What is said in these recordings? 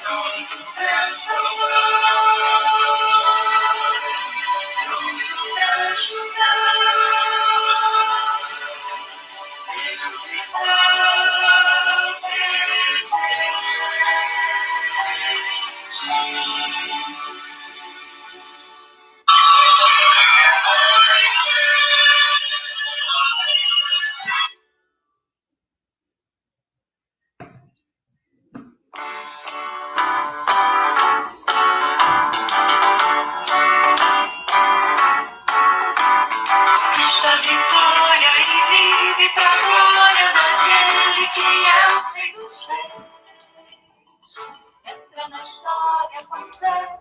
Pronto pra salvar, pronto pra ajudar. Deus está presente. Cristo a vitória e vive pra glória daquele que é o Rei dos Reis. Entra na história com fé.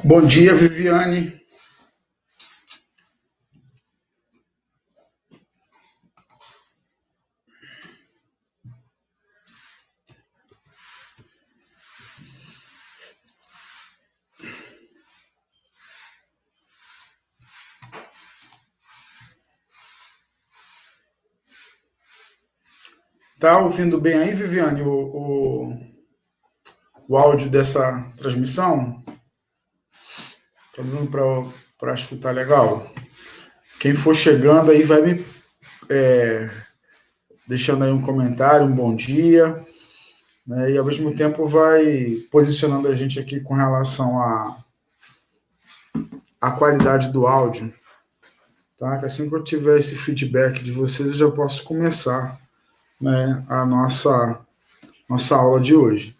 Bom dia, Viviane. Tá ouvindo bem aí, Viviane, o áudio dessa transmissão? Tá dando para escutar legal? Quem for chegando aí vai me deixando aí um comentário, um bom dia, né? E ao mesmo tempo vai posicionando a gente aqui com relação à qualidade do áudio, tá? Que assim que eu tiver esse feedback de vocês, eu já posso começar, né, a nossa aula de hoje.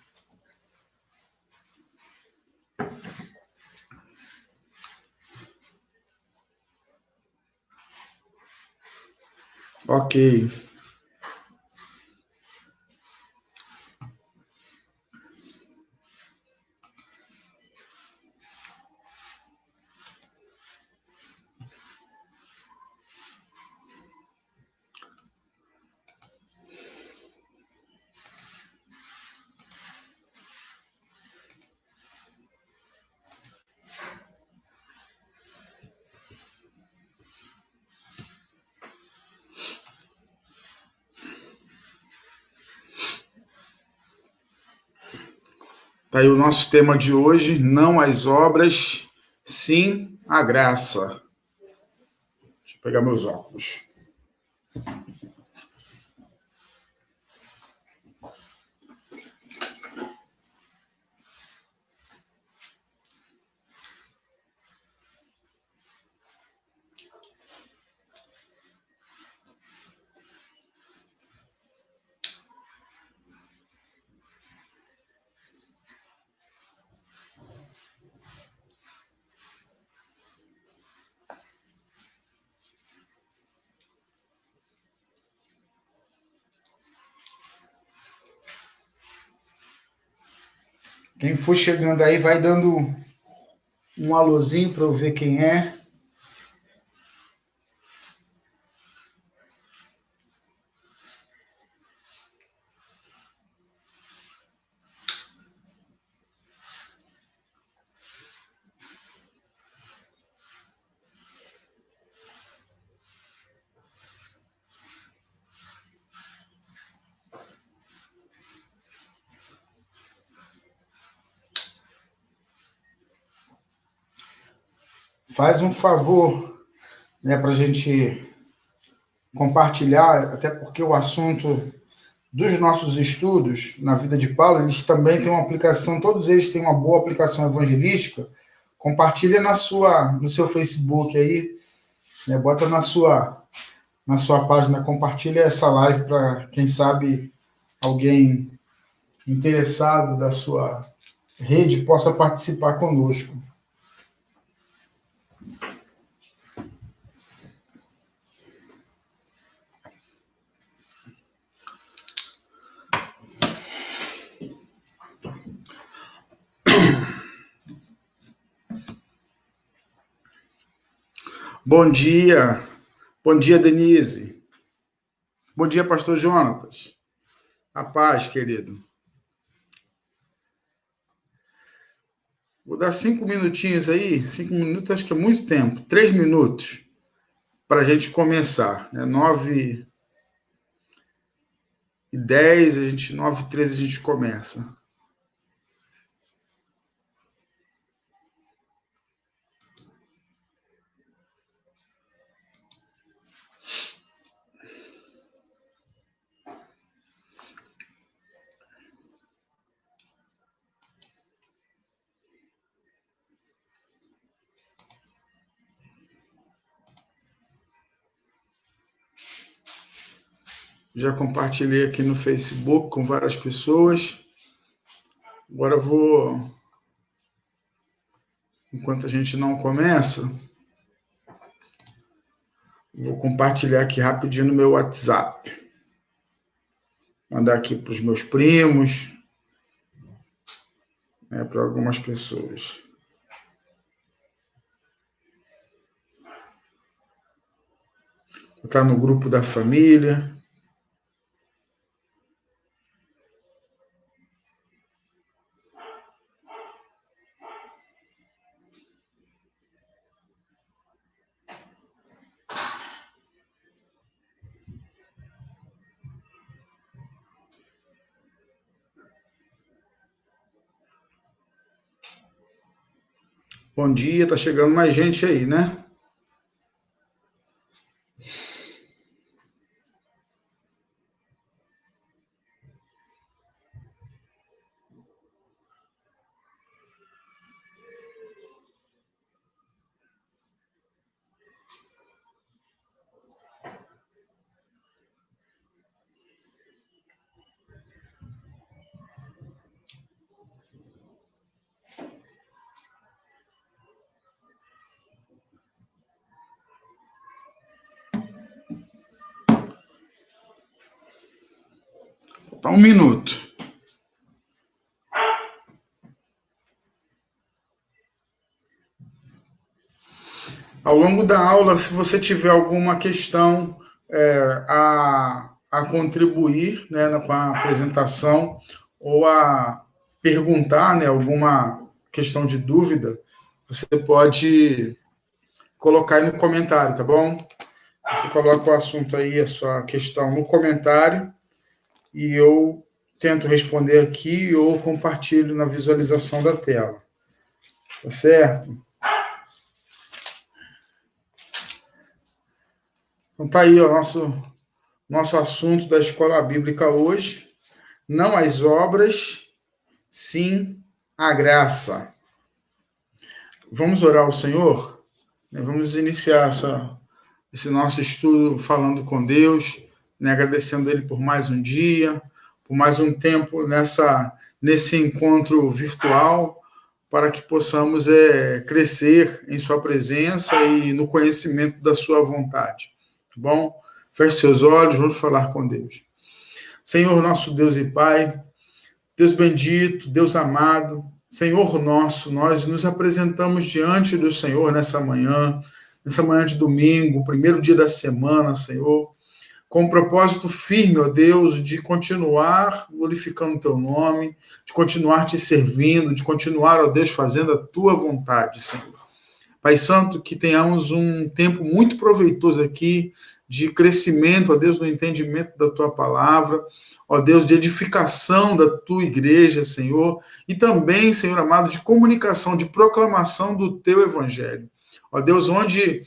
Ok. Tá aí o nosso tema de hoje: não as obras, sim a graça. Deixa eu pegar meus óculos. Quem for chegando aí, vai dando um alôzinho para eu ver quem é. Faz um favor, né, para a gente compartilhar, até porque o assunto dos nossos estudos na vida de Paulo, eles também têm uma aplicação, todos eles têm uma boa aplicação evangelística. Compartilha no seu Facebook aí, né, bota na sua página, compartilha essa live para, quem sabe, alguém interessado da sua rede possa participar conosco. Bom dia. Bom dia, Denise. Bom dia, pastor Jonatas. A paz, querido. Vou dar 5 minutinhos aí. 5 minutos, acho que é muito tempo. 3 minutos para a gente começar. 9h10, 9h13 a gente começa. Já compartilhei aqui no Facebook com várias pessoas. Agora eu vou, enquanto a gente não começa, vou compartilhar aqui rapidinho no meu WhatsApp. Mandar aqui para os meus primos, né, para algumas pessoas. Está no grupo da família. Bom dia, tá chegando mais gente aí, né? Tá 1 minuto. Ao longo da aula, se você tiver alguma questão a contribuir, né, com a apresentação ou a perguntar, né, alguma questão de dúvida, você pode colocar aí no comentário, tá bom? Você coloca o assunto aí, a sua questão no comentário e eu tento responder aqui ou compartilho na visualização da tela. Tá certo? Então tá aí o nosso assunto da Escola Bíblica hoje. Não as obras, sim a graça. Vamos orar ao Senhor? Vamos iniciar esse nosso estudo falando com Deus, né, agradecendo Ele por mais um dia, por mais um tempo nesse encontro virtual, para que possamos crescer em Sua presença e no conhecimento da Sua vontade. Tá bom? Feche seus olhos, vamos falar com Deus. Senhor, nosso Deus e Pai, Deus bendito, Deus amado, Senhor nosso, nós nos apresentamos diante do Senhor nessa manhã de domingo, primeiro dia da semana, Senhor, com um propósito firme, ó Deus, de continuar glorificando o teu nome, de continuar te servindo, de continuar, ó Deus, fazendo a tua vontade, Senhor. Pai Santo, que tenhamos um tempo muito proveitoso aqui de crescimento, ó Deus, no entendimento da tua palavra, ó Deus, de edificação da tua igreja, Senhor, e também, Senhor amado, de comunicação, de proclamação do teu evangelho. Ó Deus, onde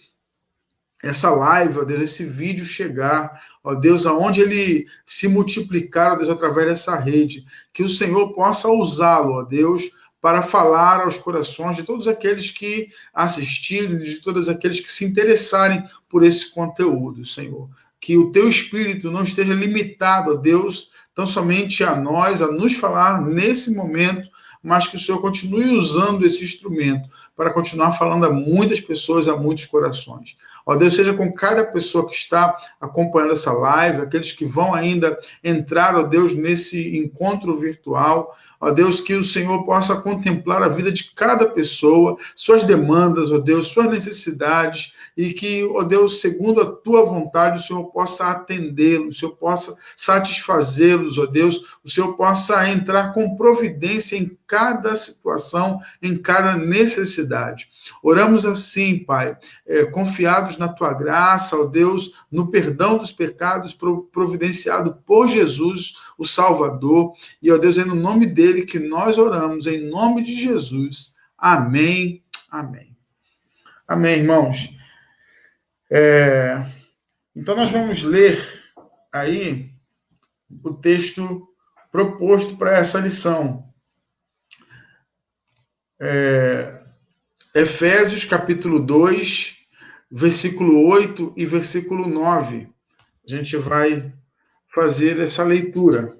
essa live, ó Deus, esse vídeo chegar, ó Deus, aonde ele se multiplicar, ó Deus, através dessa rede, que o Senhor possa usá-lo, ó Deus, para falar aos corações de todos aqueles que assistirem, de todos aqueles que se interessarem por esse conteúdo, Senhor. Que o teu Espírito não esteja limitado, ó Deus, tão somente a nós, a nos falar nesse momento, mas que o Senhor continue usando esse instrumento para continuar falando a muitas pessoas, a muitos corações. Ó Deus, seja com cada pessoa que está acompanhando essa live, aqueles que vão ainda entrar, ó Deus, nesse encontro virtual. Ó Deus, que o Senhor possa contemplar a vida de cada pessoa, suas demandas, ó Deus, suas necessidades, e que, ó Deus, segundo a tua vontade, o Senhor possa atendê-los, o Senhor possa satisfazê-los, ó Deus, o Senhor possa entrar com providência em cada situação, em cada necessidade. Oramos assim, Pai, confiados na tua graça, ó Deus, no perdão dos pecados providenciado por Jesus, o Salvador, e ó Deus, é no nome dele que nós oramos, em nome de Jesus. Amém, amém. Amém, irmãos. Então nós vamos ler aí o texto proposto para essa lição. Efésios capítulo 2, versículo 8 e versículo 9. A gente vai fazer essa leitura.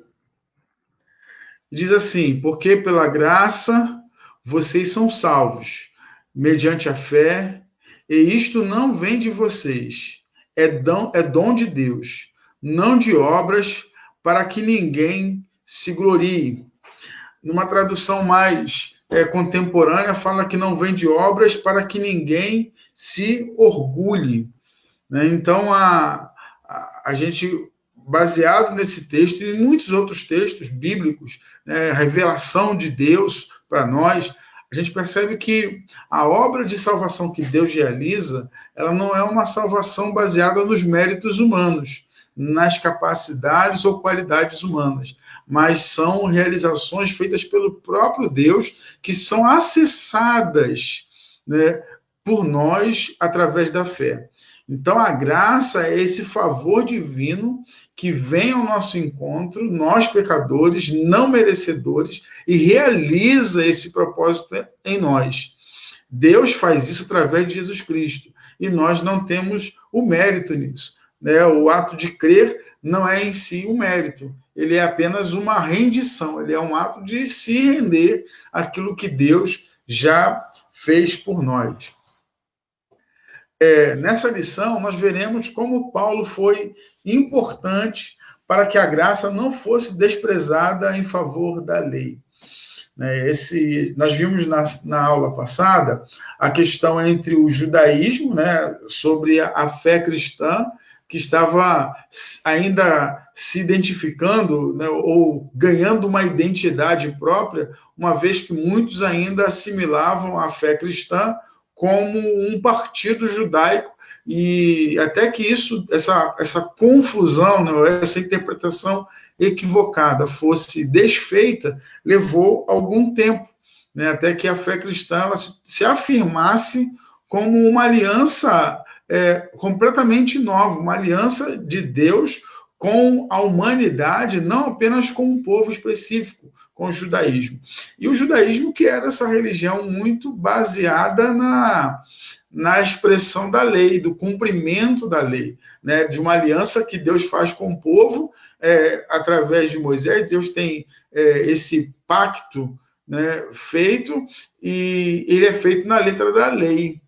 Diz assim: porque pela graça vocês são salvos, mediante a fé, e isto não vem de vocês, é dom de Deus, não de obras, para que ninguém se glorie. Numa tradução mais contemporânea, fala que não vem de obras para que ninguém se orgulhe. Né? Então, a gente, baseado nesse texto e em muitos outros textos bíblicos, a revelação de Deus para nós, a gente percebe que a obra de salvação que Deus realiza, ela não é uma salvação baseada nos méritos humanos, nas capacidades ou qualidades humanas, mas são realizações feitas pelo próprio Deus, que são acessadas, né, por nós através da fé. Então, a graça é esse favor divino que vem ao nosso encontro, nós pecadores, não merecedores, e realiza esse propósito em nós. Deus faz isso através de Jesus Cristo, e nós não temos o mérito nisso. O ato de crer não é em si um mérito, ele é apenas uma rendição, ele é um ato de se render àquilo que Deus já fez por nós. Nessa lição, nós veremos como Paulo foi importante para que a graça não fosse desprezada em favor da lei. Nós vimos na aula passada a questão entre o judaísmo, sobre a fé cristã, que estava ainda se identificando, ou ganhando uma identidade própria, uma vez que muitos ainda assimilavam a fé cristã como um partido judaico, e até que essa confusão, essa interpretação equivocada fosse desfeita, levou algum tempo, até que a fé cristã ela se afirmasse como uma aliança completamente nova, uma aliança de Deus com a humanidade, não apenas com um povo específico, com o judaísmo. E o judaísmo que era essa religião muito baseada na expressão da lei, do cumprimento da lei, de uma aliança que Deus faz com o povo através de Moisés. Deus tem esse pacto feito, e ele é feito na letra da lei.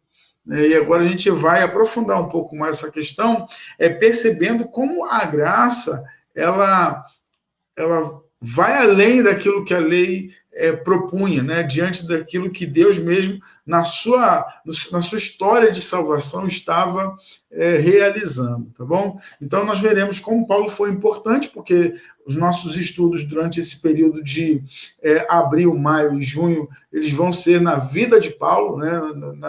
E agora a gente vai aprofundar um pouco mais essa questão, percebendo como a graça ela vai além daquilo que a lei propunha, né, diante daquilo que Deus mesmo, na sua história de salvação, estava realizando, tá bom? Então, nós veremos como Paulo foi importante, porque os nossos estudos durante esse período de abril, maio e junho, eles vão ser na vida de Paulo, né,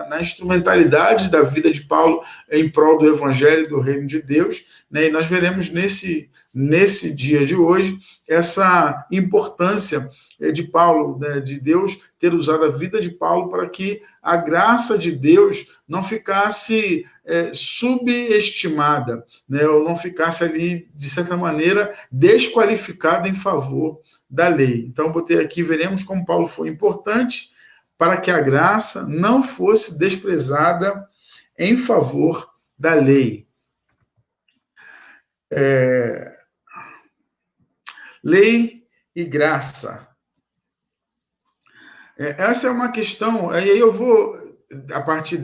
na instrumentalidade da vida de Paulo em prol do Evangelho e do Reino de Deus, né, e nós veremos nesse dia de hoje essa importância de Paulo, né, de Deus ter usado a vida de Paulo para que a graça de Deus não ficasse subestimada, né, ou não ficasse ali, de certa maneira, desqualificada em favor da lei. Então, botei aqui, veremos como Paulo foi importante para que a graça não fosse desprezada em favor da lei. Lei e graça. Essa é uma questão, aí eu vou, a partir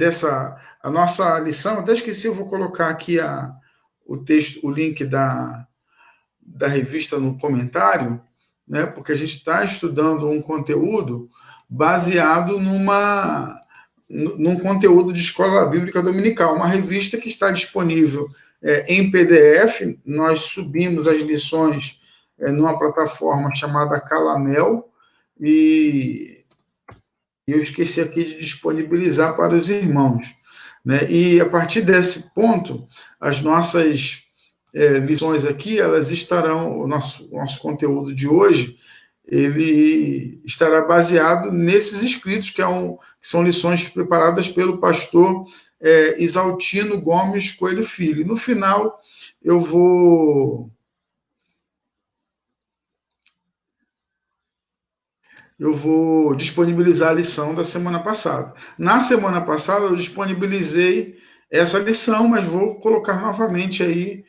a nossa lição, até esqueci, eu vou colocar aqui o texto, o link da revista no comentário, né, porque a gente está estudando um conteúdo baseado num conteúdo de escola bíblica dominical, uma revista que está disponível em PDF. Nós subimos as lições numa plataforma chamada Calamel, e eu esqueci aqui de disponibilizar para os irmãos, né? E a partir desse ponto, as nossas lições aqui, elas estarão, o nosso conteúdo de hoje, ele estará baseado nesses escritos, que são lições preparadas pelo pastor Isaltino Gomes Coelho Filho. E no final, eu vou disponibilizar a lição da semana passada. Na semana passada, eu disponibilizei essa lição, mas vou colocar novamente aí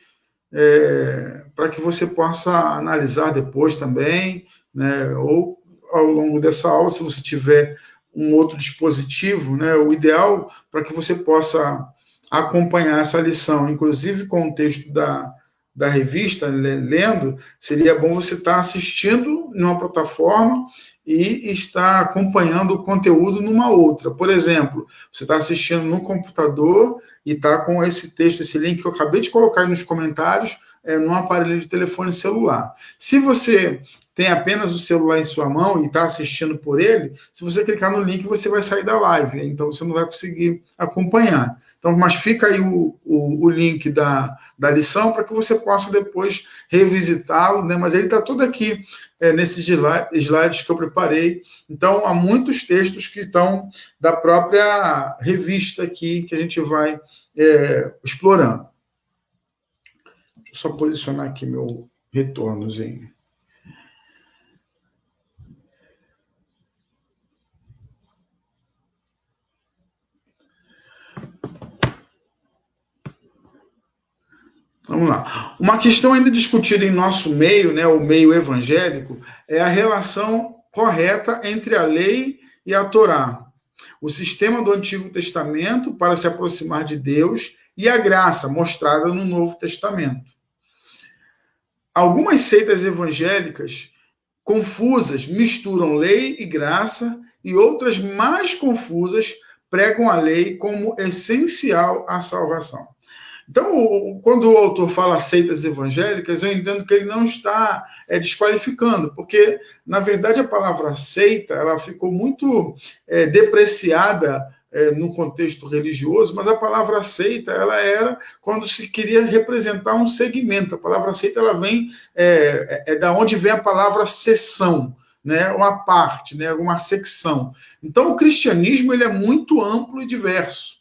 para que você possa analisar depois também, né, ou ao longo dessa aula, se você tiver um outro dispositivo, né, o ideal para que você possa acompanhar essa lição, inclusive com o texto da revista, lendo, seria bom você estar assistindo numa plataforma e estar acompanhando o conteúdo numa outra. Por exemplo, você está assistindo no computador e está com esse texto, esse link que eu acabei de colocar aí nos comentários, num aparelho de telefone celular. Se você tem apenas o celular em sua mão e está assistindo por ele, se você clicar no link, você vai sair da live, então você não vai conseguir acompanhar. Então, mas fica aí o link da lição para que você possa depois revisitá-lo, né? Mas ele está todo aqui nesses slides que eu preparei. Então, há muitos textos que estão da própria revista aqui que a gente vai explorando. Deixa eu só posicionar aqui meu retornozinho. Vamos lá. Uma questão ainda discutida em nosso meio, né, o meio evangélico, é a relação correta entre a lei e a Torá. O sistema do Antigo Testamento para se aproximar de Deus e a graça mostrada no Novo Testamento. Algumas seitas evangélicas confusas misturam lei e graça, e outras mais confusas pregam a lei como essencial à salvação. Então, quando o autor fala seitas evangélicas, eu entendo que ele não está desqualificando, porque, na verdade, a palavra seita ela ficou muito depreciada no contexto religioso, mas a palavra seita ela era quando se queria representar um segmento. A palavra seita ela vem da onde vem a palavra seção, né, uma parte, né, uma secção. Então, o cristianismo ele é muito amplo e diverso.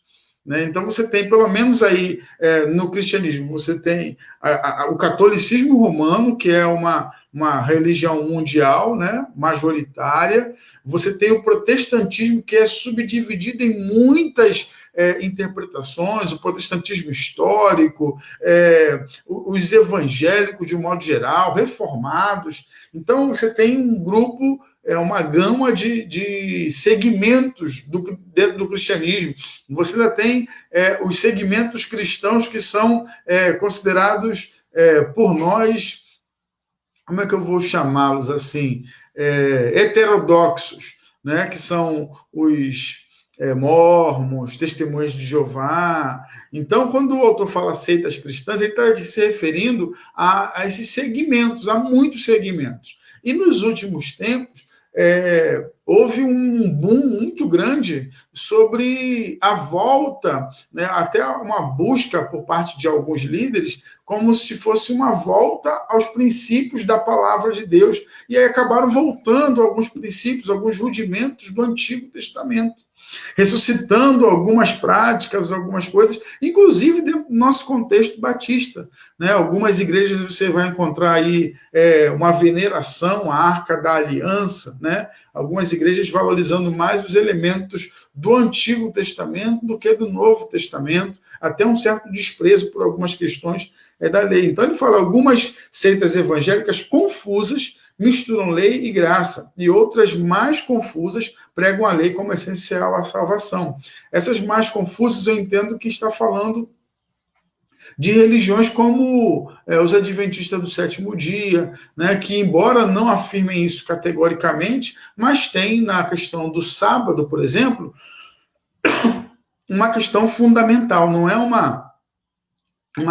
Então, você tem, pelo menos aí, no cristianismo, você tem o catolicismo romano, que é uma religião mundial, né, majoritária. Você tem o protestantismo, que é subdividido em muitas interpretações, o protestantismo histórico, os evangélicos, de um modo geral, reformados. Então, você tem um grupo, uma gama de segmentos dentro do cristianismo. Você ainda tem os segmentos cristãos que são considerados por nós como é que eu vou chamá-los assim, heterodoxos, né, que são os mórmons, testemunhas de Jeová. Então, quando o autor fala seitas cristãs, ele está se referindo a esses segmentos, a muitos segmentos. E nos últimos tempos, houve um boom muito grande sobre a volta, né, até uma busca por parte de alguns líderes, como se fosse uma volta aos princípios da palavra de Deus. E aí acabaram voltando a alguns princípios, alguns rudimentos do Antigo Testamento, ressuscitando algumas práticas, algumas coisas, inclusive dentro do nosso contexto batista, né? Algumas igrejas você vai encontrar aí uma veneração à Arca da Aliança, né? Algumas igrejas valorizando mais os elementos do Antigo Testamento do que do Novo Testamento, até um certo desprezo por algumas questões da lei. Então ele fala, algumas seitas evangélicas confusas misturam lei e graça, e outras mais confusas pregam a lei como essencial à salvação. Essas mais confusas eu entendo que está falando de religiões como os adventistas do sétimo dia, né, que embora não afirmem isso categoricamente, mas tem na questão do sábado, por exemplo, uma questão fundamental, não é uma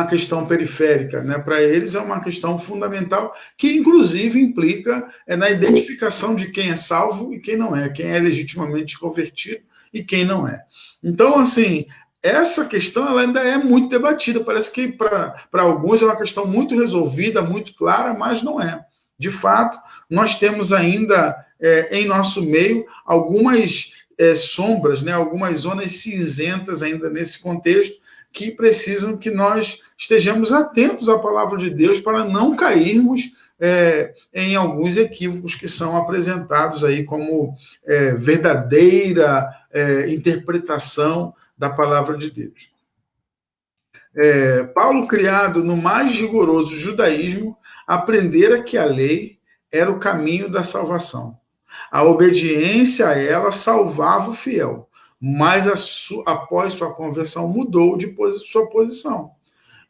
questão periférica, né? Para eles é uma questão fundamental que, inclusive, implica na identificação de quem é salvo e quem não é, quem é legitimamente convertido e quem não é. Então, assim, essa questão ela ainda é muito debatida. Parece que para alguns é uma questão muito resolvida, muito clara, mas não é. De fato, nós temos ainda em nosso meio algumas sombras, né? Algumas zonas cinzentas ainda nesse contexto, que precisam que nós estejamos atentos à palavra de Deus para não cairmos em alguns equívocos que são apresentados aí como verdadeira interpretação da palavra de Deus. Paulo, criado no mais rigoroso judaísmo, aprendera que a lei era o caminho da salvação. A obediência a ela salvava o fiel, mas após sua conversão mudou de sua posição.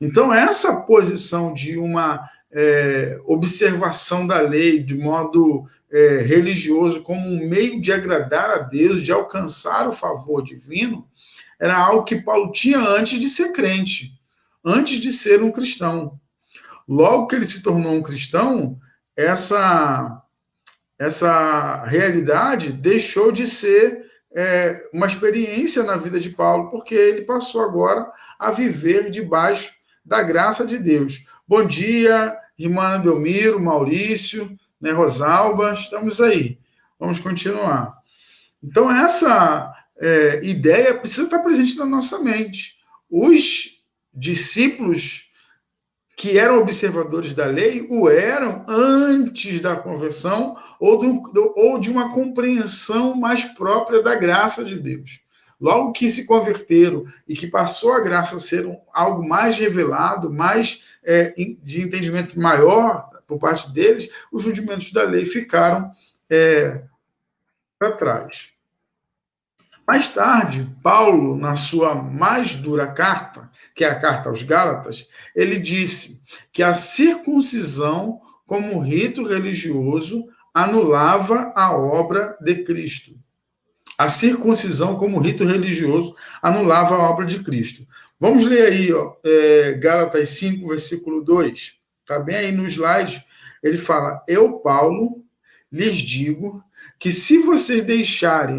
Então, essa posição de uma observação da lei de modo religioso como um meio de agradar a Deus, de alcançar o favor divino, era algo que Paulo tinha antes de ser crente, antes de ser um cristão. Logo que ele se tornou um cristão, essa realidade deixou de ser uma experiência na vida de Paulo, porque ele passou agora a viver debaixo da graça de Deus. Bom dia, irmã Belmiro, Maurício, né, Rosalba, estamos aí. Vamos continuar. Então, essa ideia precisa estar presente na nossa mente. Os discípulos que eram observadores da lei o eram antes da conversão ou de uma compreensão mais própria da graça de Deus. Logo que se converteram e que passou a graça a ser algo mais revelado, mais de entendimento maior por parte deles, os rudimentos da lei ficaram para trás. Mais tarde, Paulo, na sua mais dura carta, que é a carta aos Gálatas, ele disse que a circuncisão, como rito religioso, anulava a obra de Cristo. A circuncisão, como rito religioso, anulava a obra de Cristo. Vamos ler aí, Gálatas 5, versículo 2. Está bem aí no slide. Ele fala, eu, Paulo, lhes digo que se vocês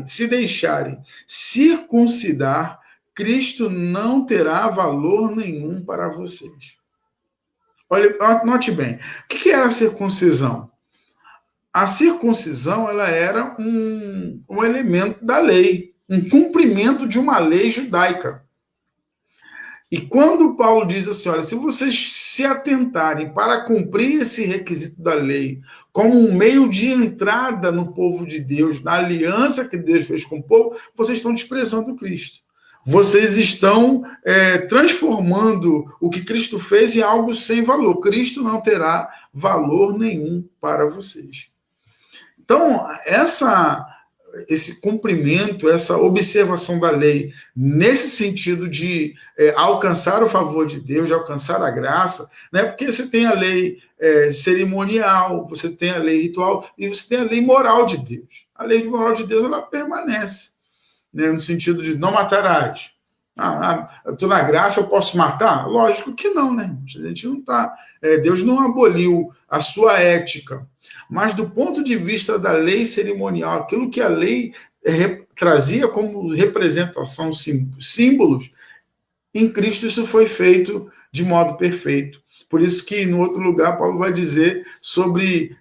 se deixarem circuncidar, Cristo não terá valor nenhum para vocês. Olha, note bem, o que era a circuncisão? A circuncisão ela era um elemento da lei, um cumprimento de uma lei judaica. E quando Paulo diz assim, olha, se vocês se atentarem para cumprir esse requisito da lei como um meio de entrada no povo de Deus, na aliança que Deus fez com o povo, vocês estão desprezando Cristo. Vocês estão transformando o que Cristo fez em algo sem valor. Cristo não terá valor nenhum para vocês. Então, essa esse cumprimento, essa observação da lei, nesse sentido de alcançar o favor de Deus, de alcançar a graça, né? Porque você tem a lei cerimonial, você tem a lei ritual e você tem a lei moral de Deus. A lei moral de Deus, ela permanece, né? No sentido de não matarás. Eu estou na graça, eu posso matar? Lógico que não, né? A gente não está. Deus não aboliu a sua ética. Mas do ponto de vista da lei cerimonial, aquilo que a lei trazia como representação, símbolos, em Cristo isso foi feito de modo perfeito. Por isso que, no outro lugar, Paulo vai dizer sobre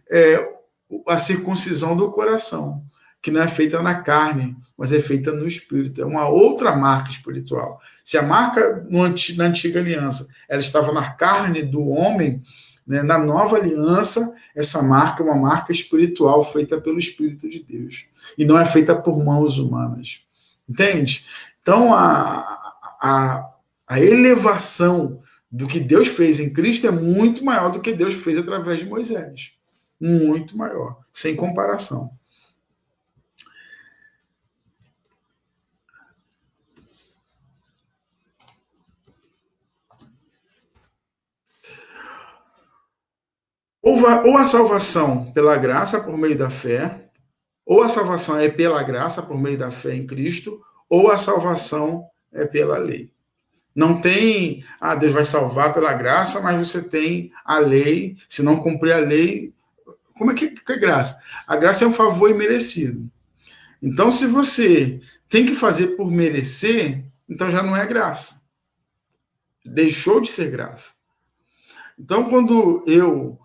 a circuncisão do coração, que não é feita na carne, mas é feita no espírito. É uma outra marca espiritual. Se a marca na antiga aliança ela estava na carne do homem, né, na nova aliança, essa marca é uma marca espiritual feita pelo Espírito de Deus. E não é feita por mãos humanas. Entende? Então, a elevação do que Deus fez em Cristo é muito maior do que Deus fez através de Moisés. Muito maior, sem comparação. Ou a salvação pela graça por meio da fé, ou a salvação é pela graça por meio da fé em Cristo, ou a salvação é pela lei. Não tem, Deus vai salvar pela graça, mas você tem a lei, se não cumprir a lei, como é que é graça? A graça é um favor imerecido. Então, se você tem que fazer por merecer, então já não é graça. Deixou de ser graça. Então, quando eu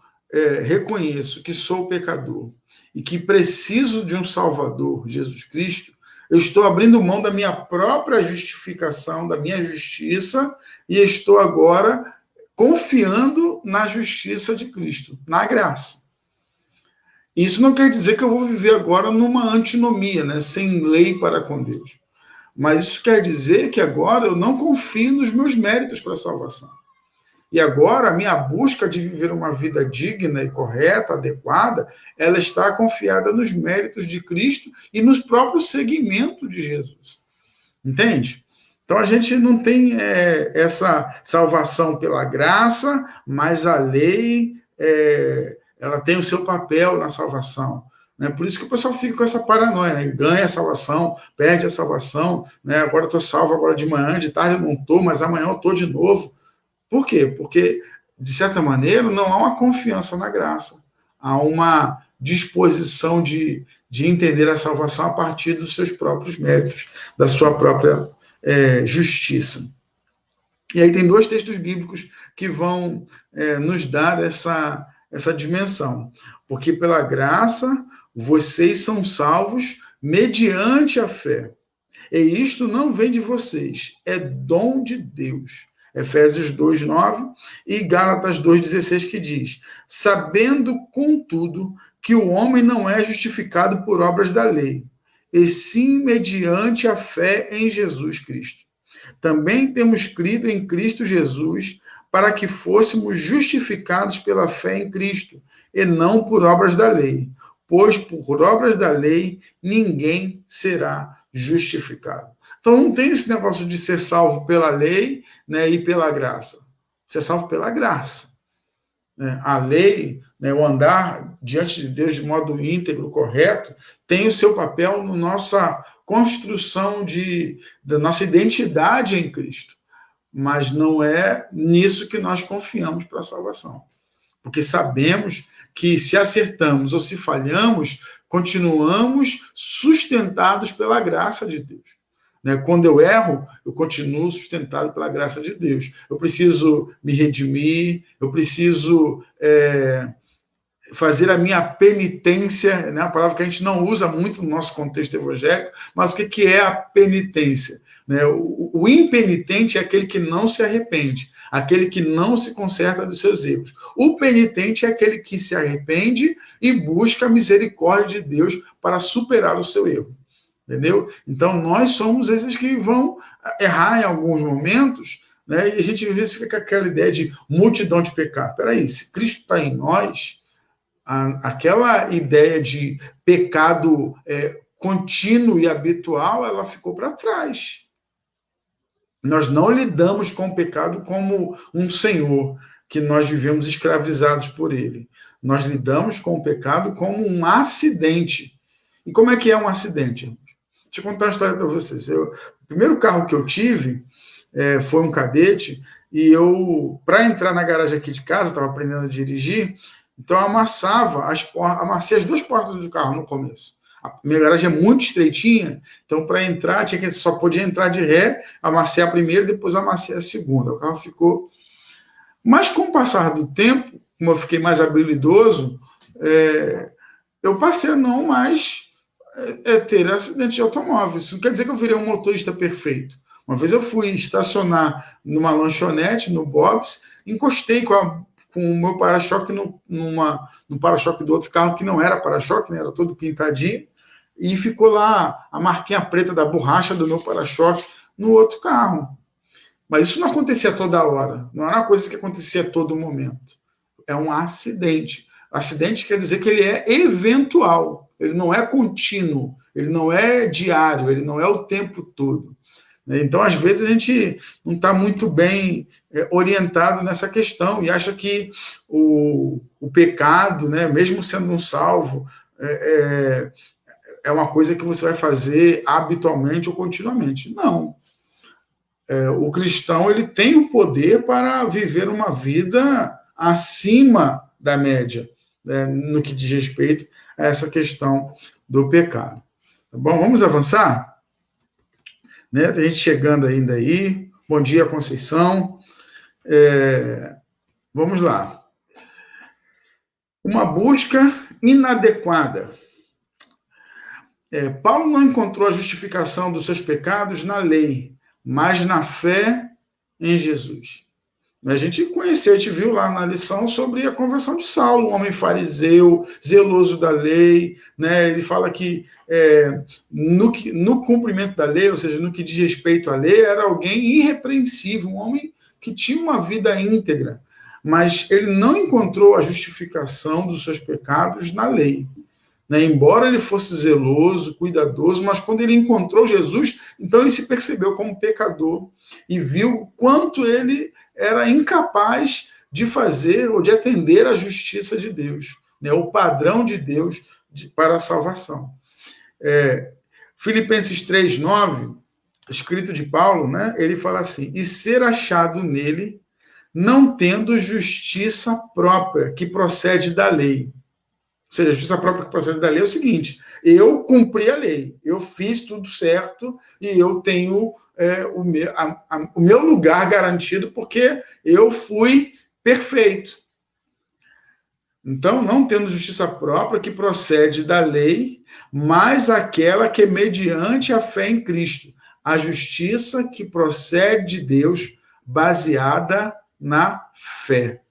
reconheço que sou pecador e que preciso de um Salvador, Jesus Cristo, eu estou abrindo mão da minha própria justificação, da minha justiça, e estou agora confiando na justiça de Cristo, na graça. Isso não quer dizer que eu vou viver agora numa antinomia, né, sem lei para com Deus. Mas isso quer dizer que agora eu não confio nos meus méritos para a salvação. E agora a minha busca de viver uma vida digna e correta, adequada, ela está confiada nos méritos de Cristo e nos próprios seguimentos de Jesus. Entende? Então a gente não tem essa salvação pela graça, mas a lei ela tem o seu papel na salvação. Né? Por isso que o pessoal fica com essa paranoia, né? Ganha a salvação, perde a salvação, né? Agora eu estou salvo, agora de manhã, de tarde eu não estou, mas amanhã eu estou de novo. Por quê? Porque, de certa maneira, não há uma confiança na graça. Há uma disposição de entender a salvação a partir dos seus próprios méritos, da sua própria justiça. E aí tem dois textos bíblicos que vão nos dar essa dimensão. Porque pela graça, vocês são salvos mediante a fé. E isto não vem de vocês, é dom de Deus. Efésios 2:9 e Gálatas 2:16 que diz: sabendo, contudo, que o homem não é justificado por obras da lei, e sim mediante a fé em Jesus Cristo. Também temos crido em Cristo Jesus para que fôssemos justificados pela fé em Cristo, e não por obras da lei, pois por obras da lei ninguém será justificado. Então não tem esse negócio de ser salvo pela lei, né, e pela graça. Ser salvo pela graça. Né? A lei, né, o andar diante de Deus de modo íntegro, correto, tem o seu papel na nossa construção da nossa identidade em Cristo. Mas não é nisso que nós confiamos para a salvação. Porque sabemos que se acertamos ou se falhamos, continuamos sustentados pela graça de Deus. Né? Quando eu erro, eu continuo sustentado pela graça de Deus. Eu preciso me redimir, eu preciso fazer a minha penitência, né? A palavra que a gente não usa muito no nosso contexto evangélico, mas o que é a penitência? Né? O impenitente é aquele que não se arrepende, aquele que não se conserta dos seus erros. O penitente é aquele que se arrepende e busca a misericórdia de Deus para superar o seu erro. Entendeu? Então, nós somos esses que vão errar em alguns momentos, né? E a gente às vezes fica com aquela ideia de multidão de pecados. Espera aí, se Cristo está em nós, aquela ideia de pecado contínuo e habitual, ela ficou para trás. Nós não lidamos com o pecado como um senhor, que nós vivemos escravizados por ele. Nós lidamos com o pecado como um acidente. E como é que é um acidente? Deixa eu contar uma história para vocês. O primeiro carro que eu tive foi um Cadete, e eu, para entrar na garagem aqui de casa, estava aprendendo a dirigir, então eu amassei as duas portas do carro no começo. A minha garagem é muito estreitinha, então para entrar, só podia entrar de ré, amassei a primeira, depois amassei a segunda. O carro ficou... Mas com o passar do tempo, como eu fiquei mais habilidoso, eu passei a não mais ter acidente de automóvel. Isso não quer dizer que eu virei um motorista perfeito. Uma vez eu fui estacionar numa lanchonete, no Bob's, encostei com o meu para-choque no para-choque do outro carro, que não era para-choque, né, era todo pintadinho, e ficou lá a marquinha preta da borracha do meu para-choque no outro carro. Mas isso não acontecia toda hora, não era uma coisa que acontecia a todo momento. É um acidente. Acidente quer dizer que ele é eventual, ele não é contínuo, ele não é diário, ele não é o tempo todo. Então, às vezes, a gente não está muito bem orientado nessa questão e acha que o pecado, né, mesmo sendo um salvo, é uma coisa que você vai fazer habitualmente ou continuamente. Não. O cristão ele tem o poder para viver uma vida acima da média, né, no que diz respeito a essa questão do pecado. Tá bom? Vamos avançar? Né? Tem gente chegando ainda aí. Bom dia, Conceição. Vamos lá. Uma busca inadequada. Paulo não encontrou a justificação dos seus pecados na lei, mas na fé em Jesus. A gente conheceu, a gente viu lá na lição sobre a conversão de Saulo, um homem fariseu, zeloso da lei, né? Ele fala que no cumprimento da lei, ou seja, no que diz respeito à lei, era alguém irrepreensível, um homem que tinha uma vida íntegra, mas ele não encontrou a justificação dos seus pecados na lei. Né? Embora ele fosse zeloso, cuidadoso, mas quando ele encontrou Jesus, então ele se percebeu como pecador e viu quanto ele era incapaz de fazer ou de atender à justiça de Deus, né? O padrão de Deus para a salvação. Filipenses 3:9, escrito de Paulo, né? Ele fala assim: e ser achado nele, não tendo justiça própria, que procede da lei. Ou seja, a justiça própria que procede da lei é o seguinte: eu cumpri a lei, eu fiz tudo certo e eu tenho o meu lugar garantido porque eu fui perfeito. Então, não tendo justiça própria que procede da lei, mas aquela que é mediante a fé em Cristo. A justiça que procede de Deus, baseada na fé.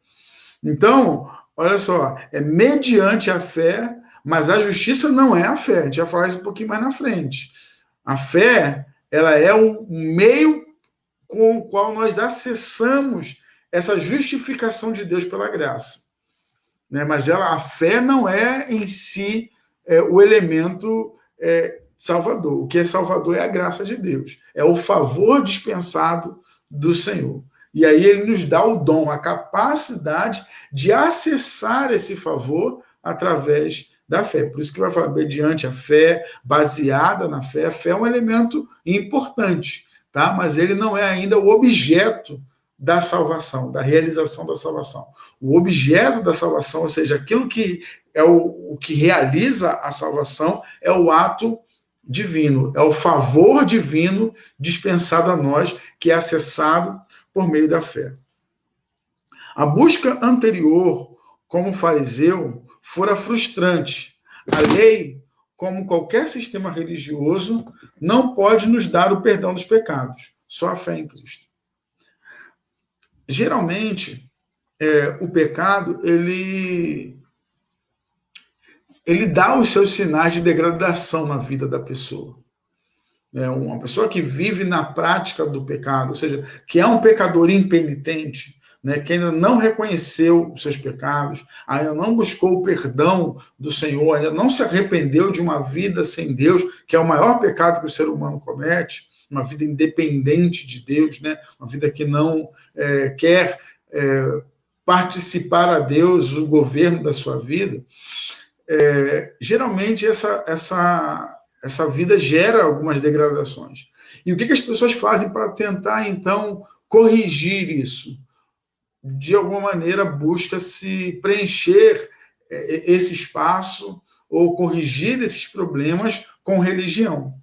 Então, olha só, é mediante a fé, mas a justiça não é a fé. A gente vai falar isso um pouquinho mais na frente. A fé, ela é o meio com o qual nós acessamos essa justificação de Deus pela graça. Né? Mas a fé não é em si o elemento salvador. O que é salvador é a graça de Deus. É o favor dispensado do Senhor. E aí ele nos dá o dom, a capacidade de acessar esse favor através da fé. Por isso que vai falar mediante a fé, baseada na fé. A fé é um elemento importante, tá? Mas ele não é ainda o objeto da salvação, da realização da salvação. O objeto da salvação, ou seja, aquilo que é o que realiza a salvação, é o ato divino, é o favor divino dispensado a nós, que é acessado por meio da fé. A busca anterior, como fariseu, fora frustrante. A lei, como qualquer sistema religioso, não pode nos dar o perdão dos pecados, só a fé em Cristo. Geralmente, o pecado, ele dá os seus sinais de degradação na vida da pessoa. Uma pessoa que vive na prática do pecado, ou seja, que é um pecador impenitente, né, que ainda não reconheceu os seus pecados, ainda não buscou o perdão do Senhor, ainda não se arrependeu de uma vida sem Deus, que é o maior pecado que o ser humano comete, uma vida independente de Deus, né, uma vida que não quer participar a Deus, o governo da sua vida. Geralmente essa vida gera algumas degradações. E o que as pessoas fazem para tentar, então, corrigir isso? De alguma maneira, busca-se preencher esse espaço ou corrigir esses problemas com religião.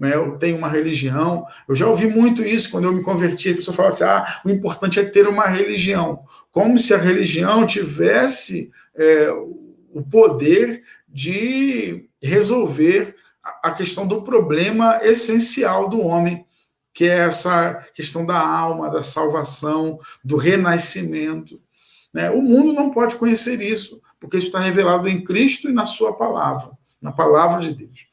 Eu tenho uma religião, eu já ouvi muito isso quando eu me converti, a pessoa fala assim, o importante é ter uma religião, como se a religião tivesse o poder de resolver a questão do problema essencial do homem, que é essa questão da alma, da salvação, do renascimento. O mundo não pode conhecer isso, porque isso está revelado em Cristo e na sua palavra, na palavra de Deus.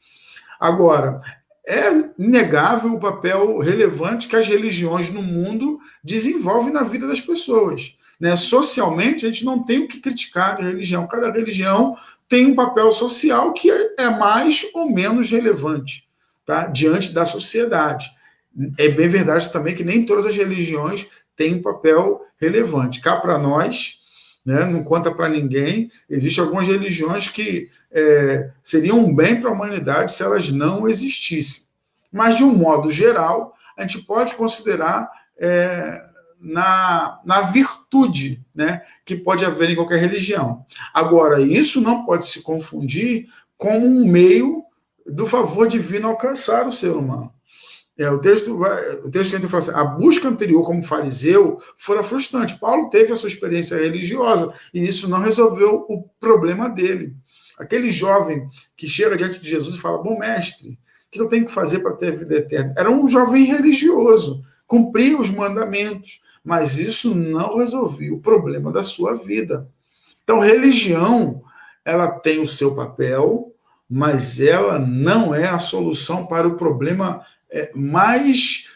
Agora, é inegável o papel relevante que as religiões no mundo desenvolvem na vida das pessoas. Socialmente, a gente não tem o que criticar a religião. Cada religião tem um papel social que é mais ou menos relevante, tá? Diante da sociedade. É bem verdade também que nem todas as religiões têm um papel relevante. Cá para nós, não conta para ninguém, existem algumas religiões que seriam um bem para a humanidade se elas não existissem. Mas, de um modo geral, a gente pode considerar na virtude, que pode haver em qualquer religião. Agora, isso não pode se confundir como um meio do favor divino alcançar o ser humano. O texto que fala assim, a busca anterior como fariseu fora frustrante. Paulo teve a sua experiência religiosa e isso não resolveu o problema dele. Aquele jovem que chega diante de Jesus e fala, bom mestre, o que eu tenho que fazer para ter a vida eterna? Era um jovem religioso, cumpria os mandamentos, mas isso não resolvia o problema da sua vida. Então, religião, ela tem o seu papel, mas ela não é a solução para o problema mais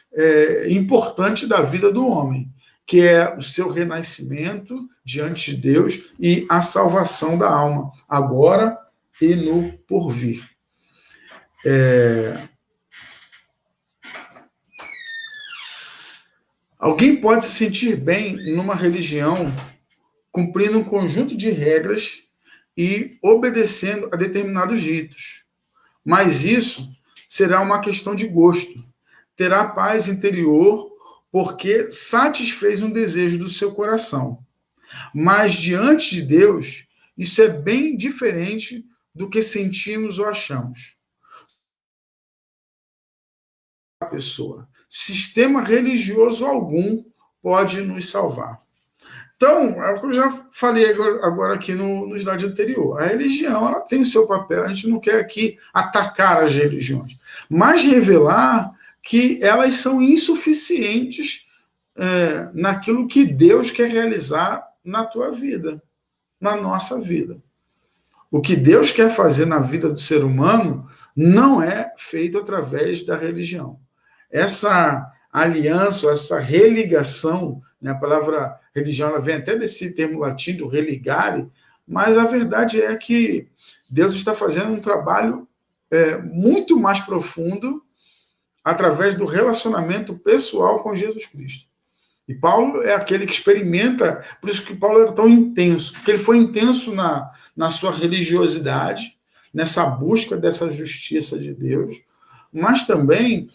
importante da vida do homem, que é o seu renascimento diante de Deus e a salvação da alma, agora e no porvir. Alguém pode se sentir bem numa religião cumprindo um conjunto de regras e obedecendo a determinados ritos. Mas isso será uma questão de gosto. Terá paz interior porque satisfez um desejo do seu coração. Mas diante de Deus, isso é bem diferente do que sentimos ou achamos. A pessoa, sistema religioso algum pode nos salvar. Então, é o que eu já falei agora aqui no slide anterior. A religião ela tem o seu papel, a gente não quer aqui atacar as religiões, mas revelar que elas são insuficientes naquilo que Deus quer realizar na tua vida, na nossa vida. O que Deus quer fazer na vida do ser humano não é feito através da religião. Essa aliança, essa religação, a palavra religião ela vem até desse termo latim, do religare, mas a verdade é que Deus está fazendo um trabalho muito mais profundo através do relacionamento pessoal com Jesus Cristo. E Paulo é aquele que experimenta, por isso que Paulo era tão intenso, porque ele foi intenso na sua religiosidade, nessa busca dessa justiça de Deus, mas também,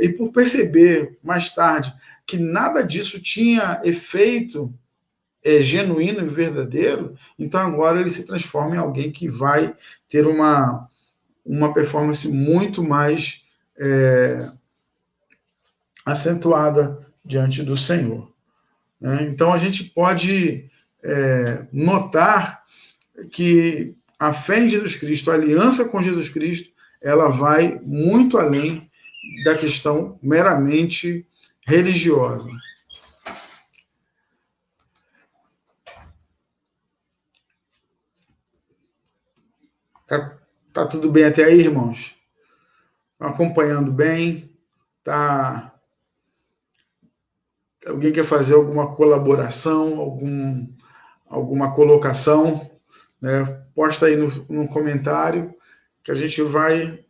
e por perceber mais tarde que nada disso tinha efeito genuíno e verdadeiro, então agora ele se transforma em alguém que vai ter uma performance muito mais acentuada diante do Senhor. Então a gente pode notar que a fé em Jesus Cristo, a aliança com Jesus Cristo, ela vai muito além da questão meramente religiosa. Tá tudo bem até aí, irmãos? Estão acompanhando bem? Tá Alguém quer fazer alguma colaboração, alguma colocação, né? Posta aí no comentário que a gente vai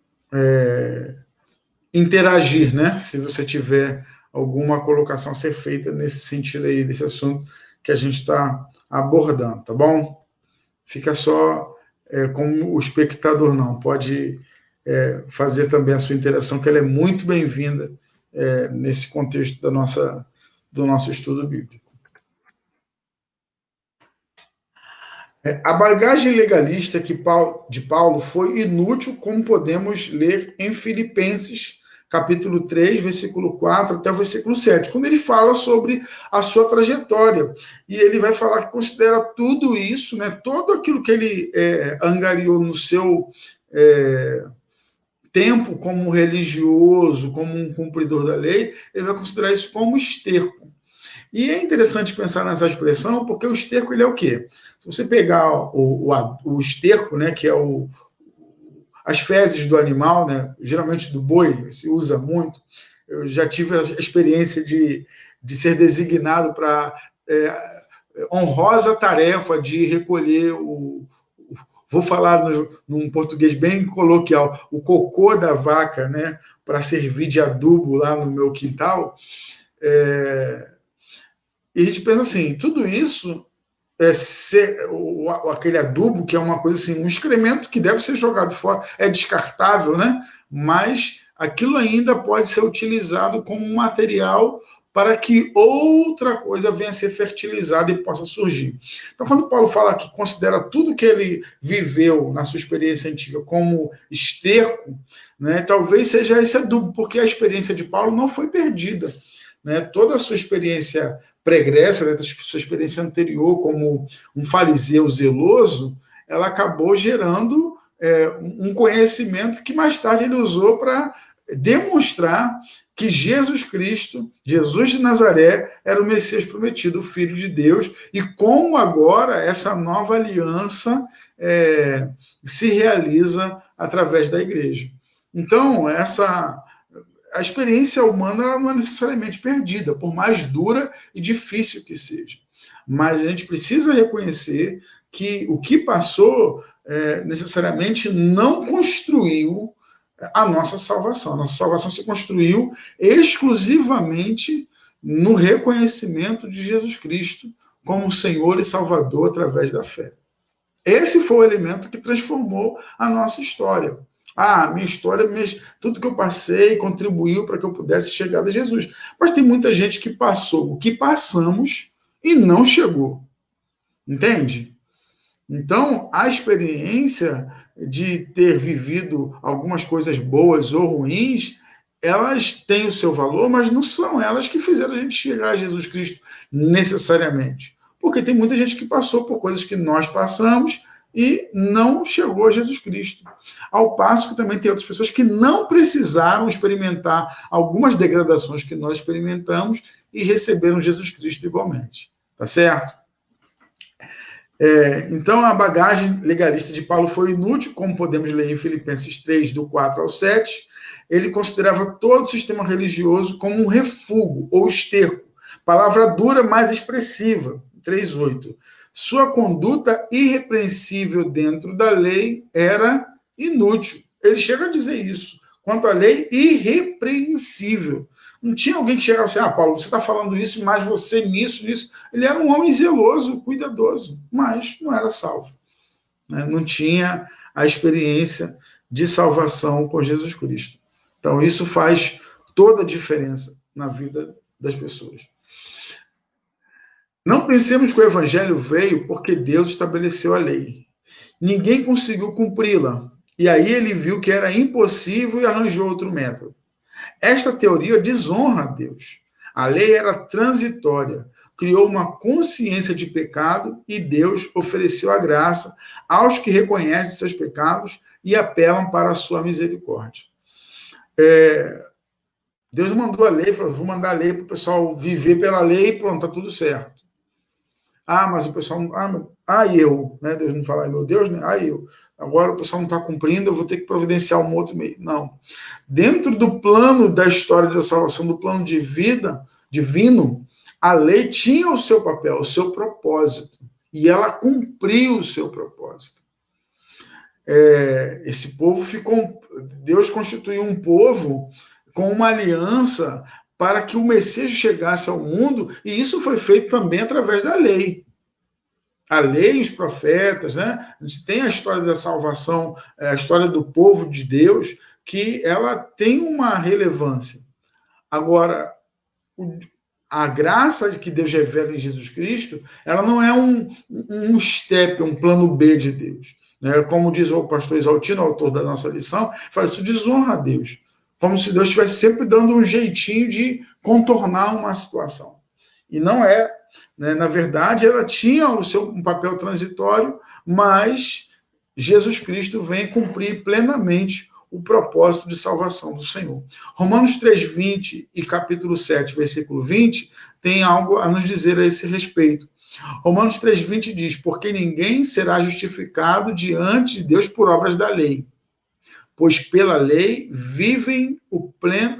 interagir, né? Se você tiver alguma colocação a ser feita nesse sentido aí, desse assunto que a gente está abordando, tá bom? Fica só como o espectador, não. Pode fazer também a sua interação, que ela é muito bem-vinda nesse contexto do nosso estudo bíblico. A bagagem legalista de Paulo foi inútil, como podemos ler em Filipenses, capítulo 3, versículo 4 até o versículo 7, quando ele fala sobre a sua trajetória. E ele vai falar que considera tudo isso, né, todo aquilo que ele angariou no seu tempo como religioso, como um cumpridor da lei, ele vai considerar isso como esterco. E é interessante pensar nessa expressão, porque o esterco ele é o quê? Se você pegar o esterco, né, que é as fezes do animal, né, geralmente do boi, se usa muito. Eu já tive a experiência de ser designado para honrosa tarefa de recolher vou falar num português bem coloquial, o cocô da vaca, né, para servir de adubo lá no meu quintal. E a gente pensa assim, tudo isso aquele adubo, que é uma coisa assim, um excremento que deve ser jogado fora, é descartável, né? Mas aquilo ainda pode ser utilizado como um material para que outra coisa venha a ser fertilizada e possa surgir. Então, quando Paulo fala que considera tudo que ele viveu na sua experiência antiga como esterco, né, talvez seja esse adubo, porque a experiência de Paulo não foi perdida. Né? Toda a sua experiência pregressa, né, sua experiência anterior como um fariseu zeloso, ela acabou gerando um conhecimento que mais tarde ele usou para demonstrar que Jesus Cristo, Jesus de Nazaré, era o Messias prometido, o Filho de Deus, e como agora essa nova aliança se realiza através da igreja. Então, a experiência humana ela não é necessariamente perdida, por mais dura e difícil que seja. Mas a gente precisa reconhecer que o que passou necessariamente não construiu a nossa salvação. A nossa salvação se construiu exclusivamente no reconhecimento de Jesus Cristo como Senhor e Salvador através da fé. Esse foi o elemento que transformou a nossa história. Minha história, tudo que eu passei contribuiu para que eu pudesse chegar a Jesus. Mas tem muita gente que passou o que passamos e não chegou. Entende? Então, a experiência de ter vivido algumas coisas boas ou ruins, elas têm o seu valor, mas não são elas que fizeram a gente chegar a Jesus Cristo necessariamente. Porque tem muita gente que passou por coisas que nós passamos e não chegou a Jesus Cristo. Ao passo que também tem outras pessoas que não precisaram experimentar algumas degradações que nós experimentamos e receberam Jesus Cristo igualmente. Tá certo? Então, a bagagem legalista de Paulo foi inútil, como podemos ler em Filipenses 3, do 4 ao 7. Ele considerava todo o sistema religioso como um refúgio ou esterco, palavra dura, mas expressiva, 3:8. Sua conduta irrepreensível dentro da lei era inútil. Ele chega a dizer isso. Quanto à lei, irrepreensível. Não tinha alguém que chegasse assim, Paulo, você está falando isso, mas você nisso. Ele era um homem zeloso, cuidadoso, mas não era salvo. Não tinha a experiência de salvação com Jesus Cristo. Então, isso faz toda a diferença na vida das pessoas. Não pensemos que o evangelho veio porque Deus estabeleceu a lei. Ninguém conseguiu cumpri-la. E aí ele viu que era impossível e arranjou outro método. Esta teoria desonra a Deus. A lei era transitória, criou uma consciência de pecado e Deus ofereceu a graça aos que reconhecem seus pecados e apelam para a sua misericórdia. Deus mandou a lei, falou, vou mandar a lei para o pessoal viver pela lei e pronto, está tudo certo. Mas o pessoal... eu, né? Deus não fala, meu Deus, né? Eu. Agora o pessoal não está cumprindo, eu vou ter que providenciar um outro meio. Não. Dentro do plano da história da salvação, do plano de vida divino, a lei tinha o seu papel, o seu propósito, e ela cumpriu o seu propósito. Esse povo Deus constituiu um povo com uma aliança para que o Messias chegasse ao mundo, e isso foi feito também através da lei. A lei e os profetas, né? A gente tem a história da salvação, a história do povo de Deus, que ela tem uma relevância. Agora, a graça que Deus revela em Jesus Cristo, ela não é um step, um plano B de Deus. Né? Como diz o pastor Exaltino, autor da nossa lição, fala, isso desonra a Deus. Como se Deus estivesse sempre dando um jeitinho de contornar uma situação. E não é. Né? Na verdade, ela tinha um papel transitório, mas Jesus Cristo vem cumprir plenamente o propósito de salvação do Senhor. Romanos 3:20 e capítulo 7, versículo 20, tem algo a nos dizer a esse respeito. Romanos 3:20 diz, porque ninguém será justificado diante de Deus por obras da lei, pois pela lei vem o pleno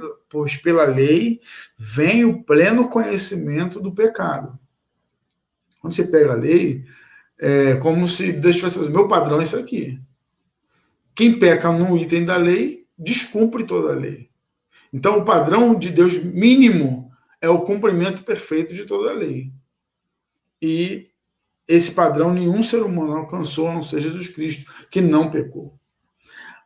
conhecimento do pecado. Quando você pega a lei, é como se Deus tivesse dizendo, meu padrão é isso aqui. Quem peca num item da lei, descumpre toda a lei. Então, o padrão de Deus mínimo é o cumprimento perfeito de toda a lei. E esse padrão nenhum ser humano alcançou, a não ser Jesus Cristo, que não pecou.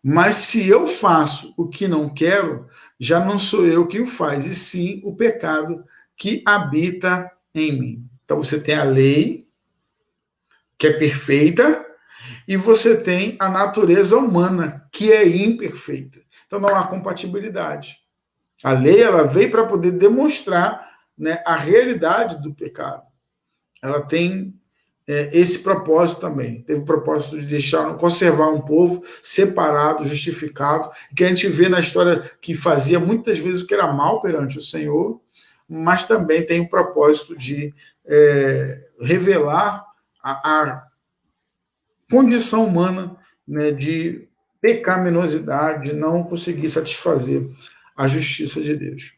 Mas se eu faço o que não quero, já não sou eu que o faz, e sim o pecado que habita em mim. Então, você tem a lei, que é perfeita, e você tem a natureza humana, que é imperfeita. Então, não há compatibilidade. A lei ela veio para poder demonstrar, né, a realidade do pecado. Ela tem esse propósito também. Teve o propósito de conservar um povo separado, justificado, que a gente vê na história que fazia muitas vezes o que era mal perante o Senhor, mas também tem o propósito de revelar a condição humana, né, de pecaminosidade, de não conseguir satisfazer a justiça de Deus.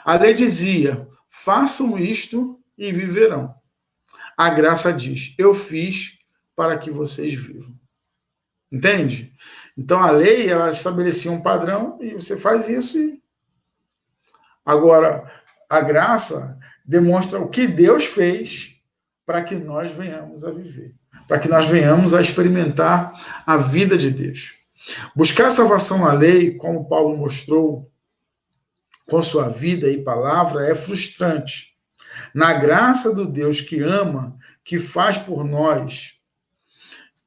A lei dizia, façam isto e viverão. A graça diz, eu fiz para que vocês vivam. Entende? Então, a lei, ela estabelecia um padrão e você faz isso. Agora, a graça demonstra o que Deus fez para que nós venhamos a viver, para que nós venhamos a experimentar a vida de Deus. Buscar salvação na lei, como Paulo mostrou com sua vida e palavra, é frustrante. Na graça do Deus que ama, que faz por nós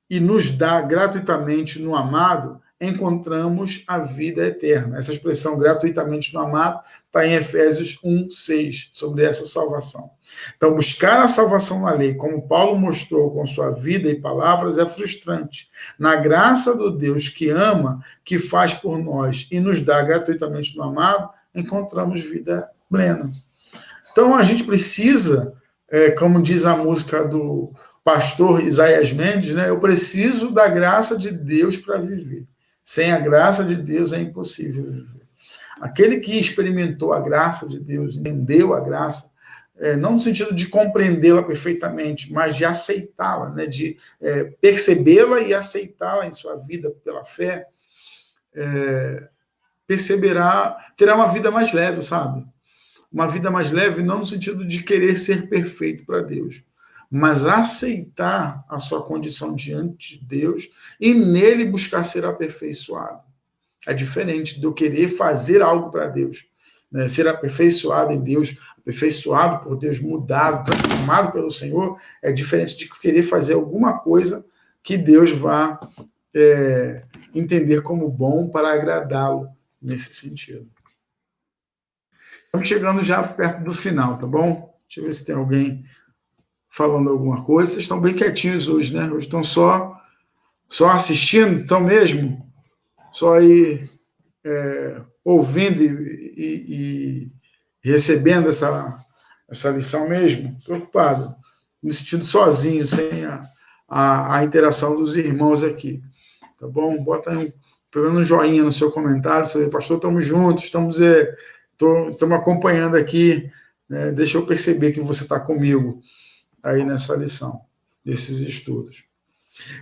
e nos dá gratuitamente no amado, encontramos a vida eterna. Essa expressão gratuitamente no amado está em Efésios 1:6, sobre essa salvação. Então, buscar a salvação na lei, como Paulo mostrou com sua vida e palavras, é frustrante. Na graça do Deus que ama, que faz por nós e nos dá gratuitamente no amado, encontramos vida plena. Então, a gente precisa, como diz a música do pastor Isaías Mendes, né? Eu preciso da graça de Deus para viver. Sem a graça de Deus é impossível viver. Aquele que experimentou a graça de Deus, entendeu a graça, não no sentido de compreendê-la perfeitamente, mas de aceitá-la, né? De percebê-la e aceitá-la em sua vida pela fé, terá uma vida mais leve, sabe? Uma vida mais leve não no sentido de querer ser perfeito para Deus, mas aceitar a sua condição diante de Deus e nele buscar ser aperfeiçoado. É diferente de eu querer fazer algo para Deus, né? Ser aperfeiçoado em Deus, aperfeiçoado por Deus, mudado, transformado pelo Senhor, é diferente de querer fazer alguma coisa que Deus vá entender como bom para agradá-lo nesse sentido. Estamos chegando já perto do final, tá bom? Deixa eu ver se tem alguém falando alguma coisa. Vocês estão bem quietinhos hoje, né? Hoje estão só assistindo, estão mesmo? Só aí ouvindo e recebendo essa lição mesmo? Preocupado, me sentindo sozinho, sem a interação dos irmãos aqui. Tá bom? Bota aí pegando um joinha no seu comentário, você vê, pastor, estamos juntos, estamos acompanhando aqui Deixa eu perceber que você está comigo aí nessa lição, nesses estudos.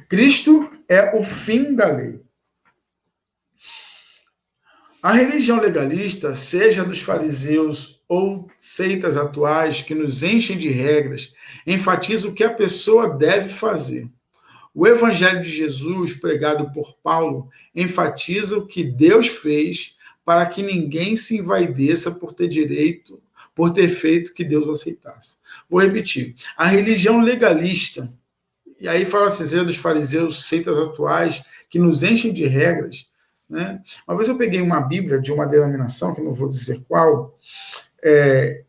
Cristo é o fim da lei. A religião legalista, seja dos fariseus ou seitas atuais que nos enchem de regras, enfatiza o que a pessoa deve fazer. O Evangelho de Jesus, pregado por Paulo, enfatiza o que Deus fez para que ninguém se envaideça por ter feito que Deus o aceitasse. Vou repetir. A religião legalista, e aí fala assim, seja dos fariseus, seitas atuais, que nos enchem de regras, né? Uma vez eu peguei uma Bíblia de uma denominação, que não vou dizer qual,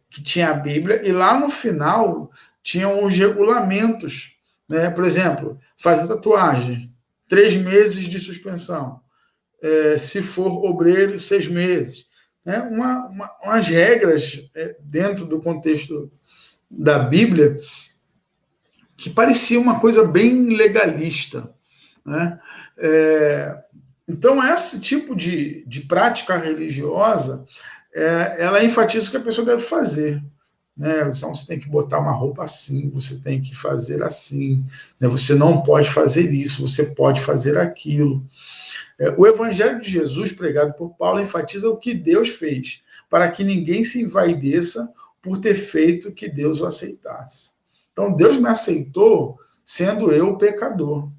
que tinha a Bíblia, e lá no final tinham os regulamentos, né? Por exemplo, fazer tatuagem, 3 meses de suspensão, se for obreiro, 6 meses. Né? Umas regras dentro do contexto da Bíblia que parecia uma coisa bem legalista. Né? Então, esse tipo de prática religiosa, ela enfatiza o que a pessoa deve fazer. Né? Então, você tem que botar uma roupa assim, você tem que fazer assim, né? Você não pode fazer isso, você pode fazer aquilo. O Evangelho de Jesus, pregado por Paulo, enfatiza o que Deus fez, para que ninguém se envaideça por ter feito que Deus o aceitasse. Então, Deus me aceitou sendo eu pecador.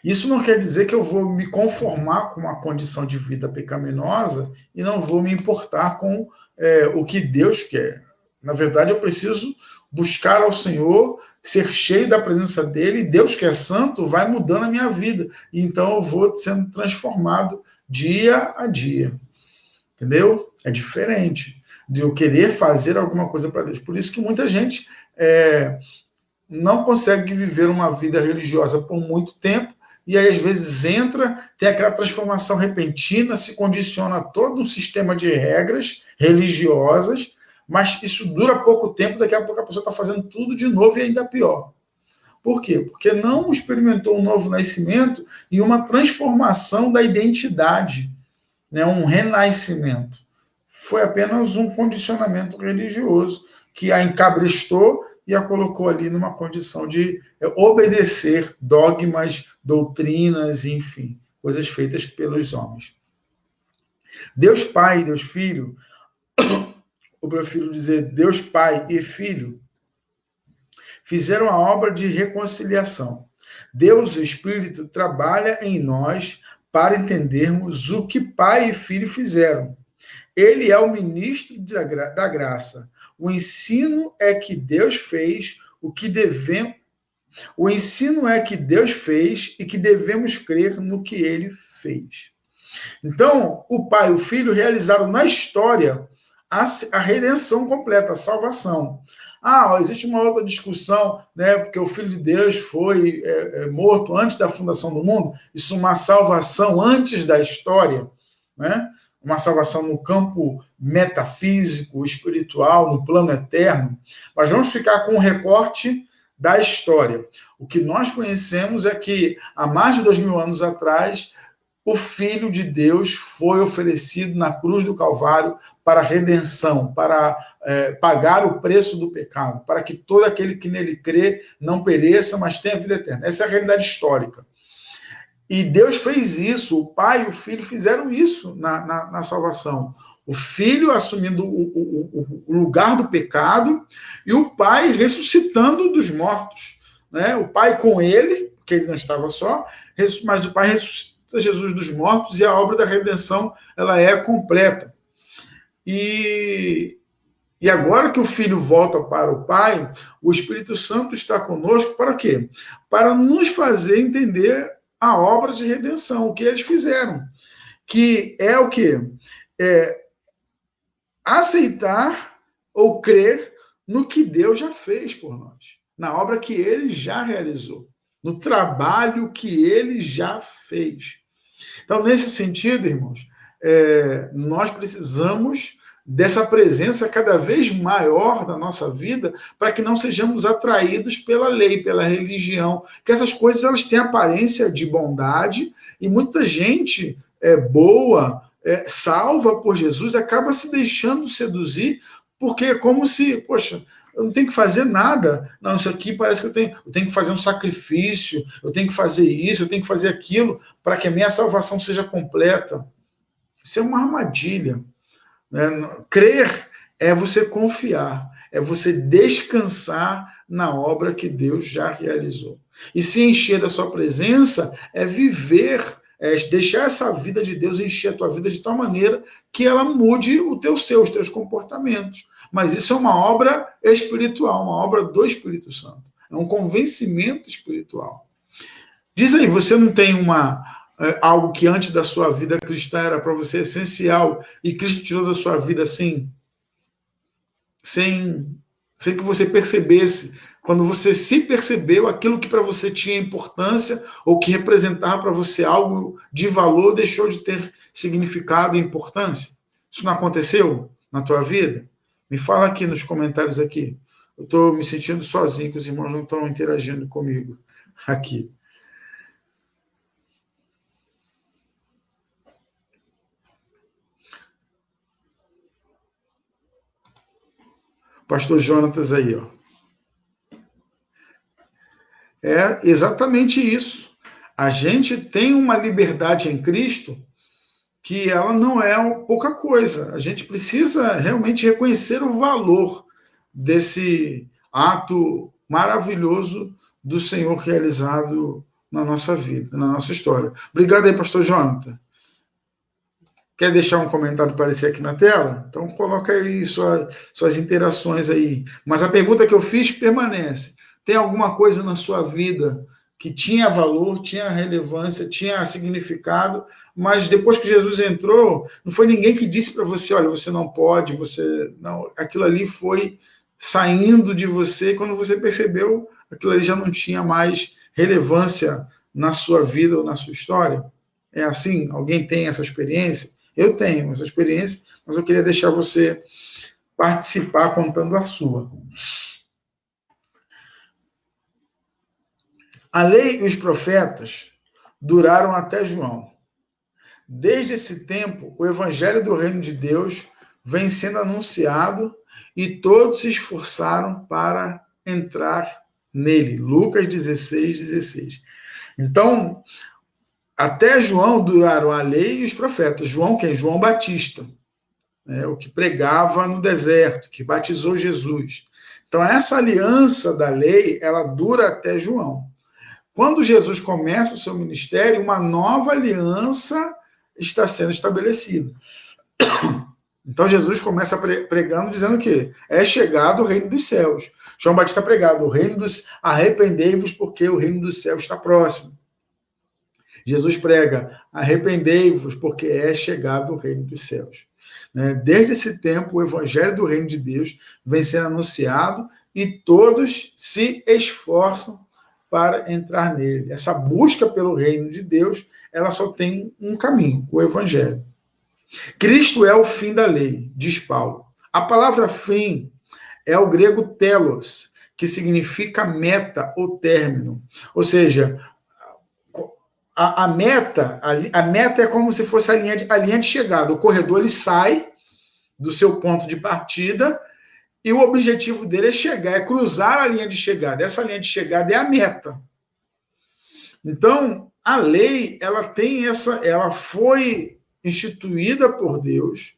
Isso não quer dizer que eu vou me conformar com uma condição de vida pecaminosa e não vou me importar com o que Deus quer. Na verdade, eu preciso buscar ao Senhor, ser cheio da presença dele, e Deus, que é santo, vai mudando a minha vida. E então eu vou sendo transformado dia a dia. Entendeu? É diferente de eu querer fazer alguma coisa para Deus. Por isso que muita gente não consegue viver uma vida religiosa por muito tempo, e aí às vezes entra, tem aquela transformação repentina, se condiciona a todo um sistema de regras religiosas, mas isso dura pouco tempo, daqui a pouco a pessoa está fazendo tudo de novo e ainda pior. Por quê? Porque não experimentou um novo nascimento e uma transformação da identidade, né? Um renascimento. Foi apenas um condicionamento religioso que a encabrestou e a colocou ali numa condição de obedecer dogmas, doutrinas, enfim, coisas feitas pelos homens. Deus Pai e Deus Filho, eu prefiro dizer Deus Pai e Filho, fizeram a obra de reconciliação. Deus, o Espírito, trabalha em nós para entendermos o que Pai e Filho fizeram. Ele é o ministro da graça. O ensino é que Deus fez o que devemos. O ensino é que Deus fez e que devemos crer no que ele fez. Então, o Pai e o Filho realizaram na história a redenção completa, a salvação. Existe uma outra discussão, né, porque o Filho de Deus foi morto antes da fundação do mundo. Isso é uma salvação antes da história, né? Uma salvação no campo metafísico, espiritual, no plano eterno. Mas vamos ficar com um recorte da história. O que nós conhecemos é que, há mais de 2000 anos atrás, o Filho de Deus foi oferecido na cruz do Calvário para a redenção, para pagar o preço do pecado, para que todo aquele que nele crê não pereça, mas tenha vida eterna. Essa é a realidade histórica. E Deus fez isso, o Pai e o Filho fizeram isso na salvação. O Filho assumindo o lugar do pecado e o Pai ressuscitando dos mortos. Né? O Pai com ele, porque ele não estava só, mas o Pai ressuscita Jesus dos mortos e a obra da redenção ela é completa. E agora que o Filho volta para o Pai, o Espírito Santo está conosco para quê? Para nos fazer entender a obra de redenção, o que eles fizeram. Que é o quê? Aceitar ou crer no que Deus já fez por nós, na obra que ele já realizou, no trabalho que ele já fez. Então, nesse sentido, irmãos, nós precisamos dessa presença cada vez maior da nossa vida para que não sejamos atraídos pela lei, pela religião, que essas coisas elas têm aparência de bondade e muita gente boa, salva por Jesus, acaba se deixando seduzir porque é como se, poxa, eu não tenho que fazer nada. Não, isso aqui parece que eu tenho que fazer um sacrifício, eu tenho que fazer isso, eu tenho que fazer aquilo, para que a minha salvação seja completa. Isso é uma armadilha. Né? Crer é você confiar, é você descansar na obra que Deus já realizou. E se encher da sua presença é viver, é deixar essa vida de Deus encher a tua vida de tal maneira que ela mude os teus comportamentos. Mas isso é uma obra espiritual, uma obra do Espírito Santo. É um convencimento espiritual. Diz aí, você não tem algo que antes da sua vida cristã era para você essencial e Cristo tirou da sua vida assim, sem que você percebesse? Quando você se percebeu, aquilo que para você tinha importância ou que representava para você algo de valor deixou de ter significado e importância? Isso não aconteceu na tua vida? Me fala aqui nos comentários aqui. Eu estou me sentindo sozinho, que os irmãos não estão interagindo comigo aqui. Pastor Jonatas aí, ó. É exatamente isso. A gente tem uma liberdade em Cristo que ela não é pouca coisa. A gente precisa realmente reconhecer o valor desse ato maravilhoso do Senhor realizado na nossa vida, na nossa história. Obrigado aí, pastor Jonathan. Quer deixar um comentário aparecer aqui na tela? Então coloca aí suas interações aí. Mas a pergunta que eu fiz permanece. Tem alguma coisa na sua vida que tinha valor, tinha relevância, tinha significado, mas depois que Jesus entrou, não foi ninguém que disse para você, olha, você não pode, você não, aquilo ali foi saindo de você, quando você percebeu, aquilo ali já não tinha mais relevância na sua vida ou na sua história. É assim? Alguém tem essa experiência? Eu tenho essa experiência, mas eu queria deixar você participar contando a sua. A lei e os profetas duraram até João. Desde esse tempo, o evangelho do reino de Deus vem sendo anunciado e todos se esforçaram para entrar nele. Lucas 16:16. Então, até João duraram a lei e os profetas. João quem? João Batista, o que pregava no deserto, que batizou Jesus. Então, essa aliança da lei, ela dura até João. Quando Jesus começa o seu ministério, uma nova aliança está sendo estabelecida. Então, Jesus começa pregando, dizendo o quê? É chegado o reino dos céus. João Batista pregado, o reino dos... Arrependei-vos, porque o reino dos céus está próximo. Jesus prega, arrependei-vos, porque é chegado o reino dos céus. Desde esse tempo, o evangelho do reino de Deus vem sendo anunciado e todos se esforçam para entrar nele. Essa busca pelo reino de Deus, ela só tem um caminho, o evangelho. Cristo é o fim da lei, diz Paulo. A palavra fim é o grego telos, que significa meta ou término. Ou seja, a meta é como se fosse a linha de chegada. O corredor ele sai do seu ponto de partida e o objetivo dele é chegar, é cruzar a linha de chegada. Essa linha de chegada é a meta. Então, a lei, ela foi instituída por Deus,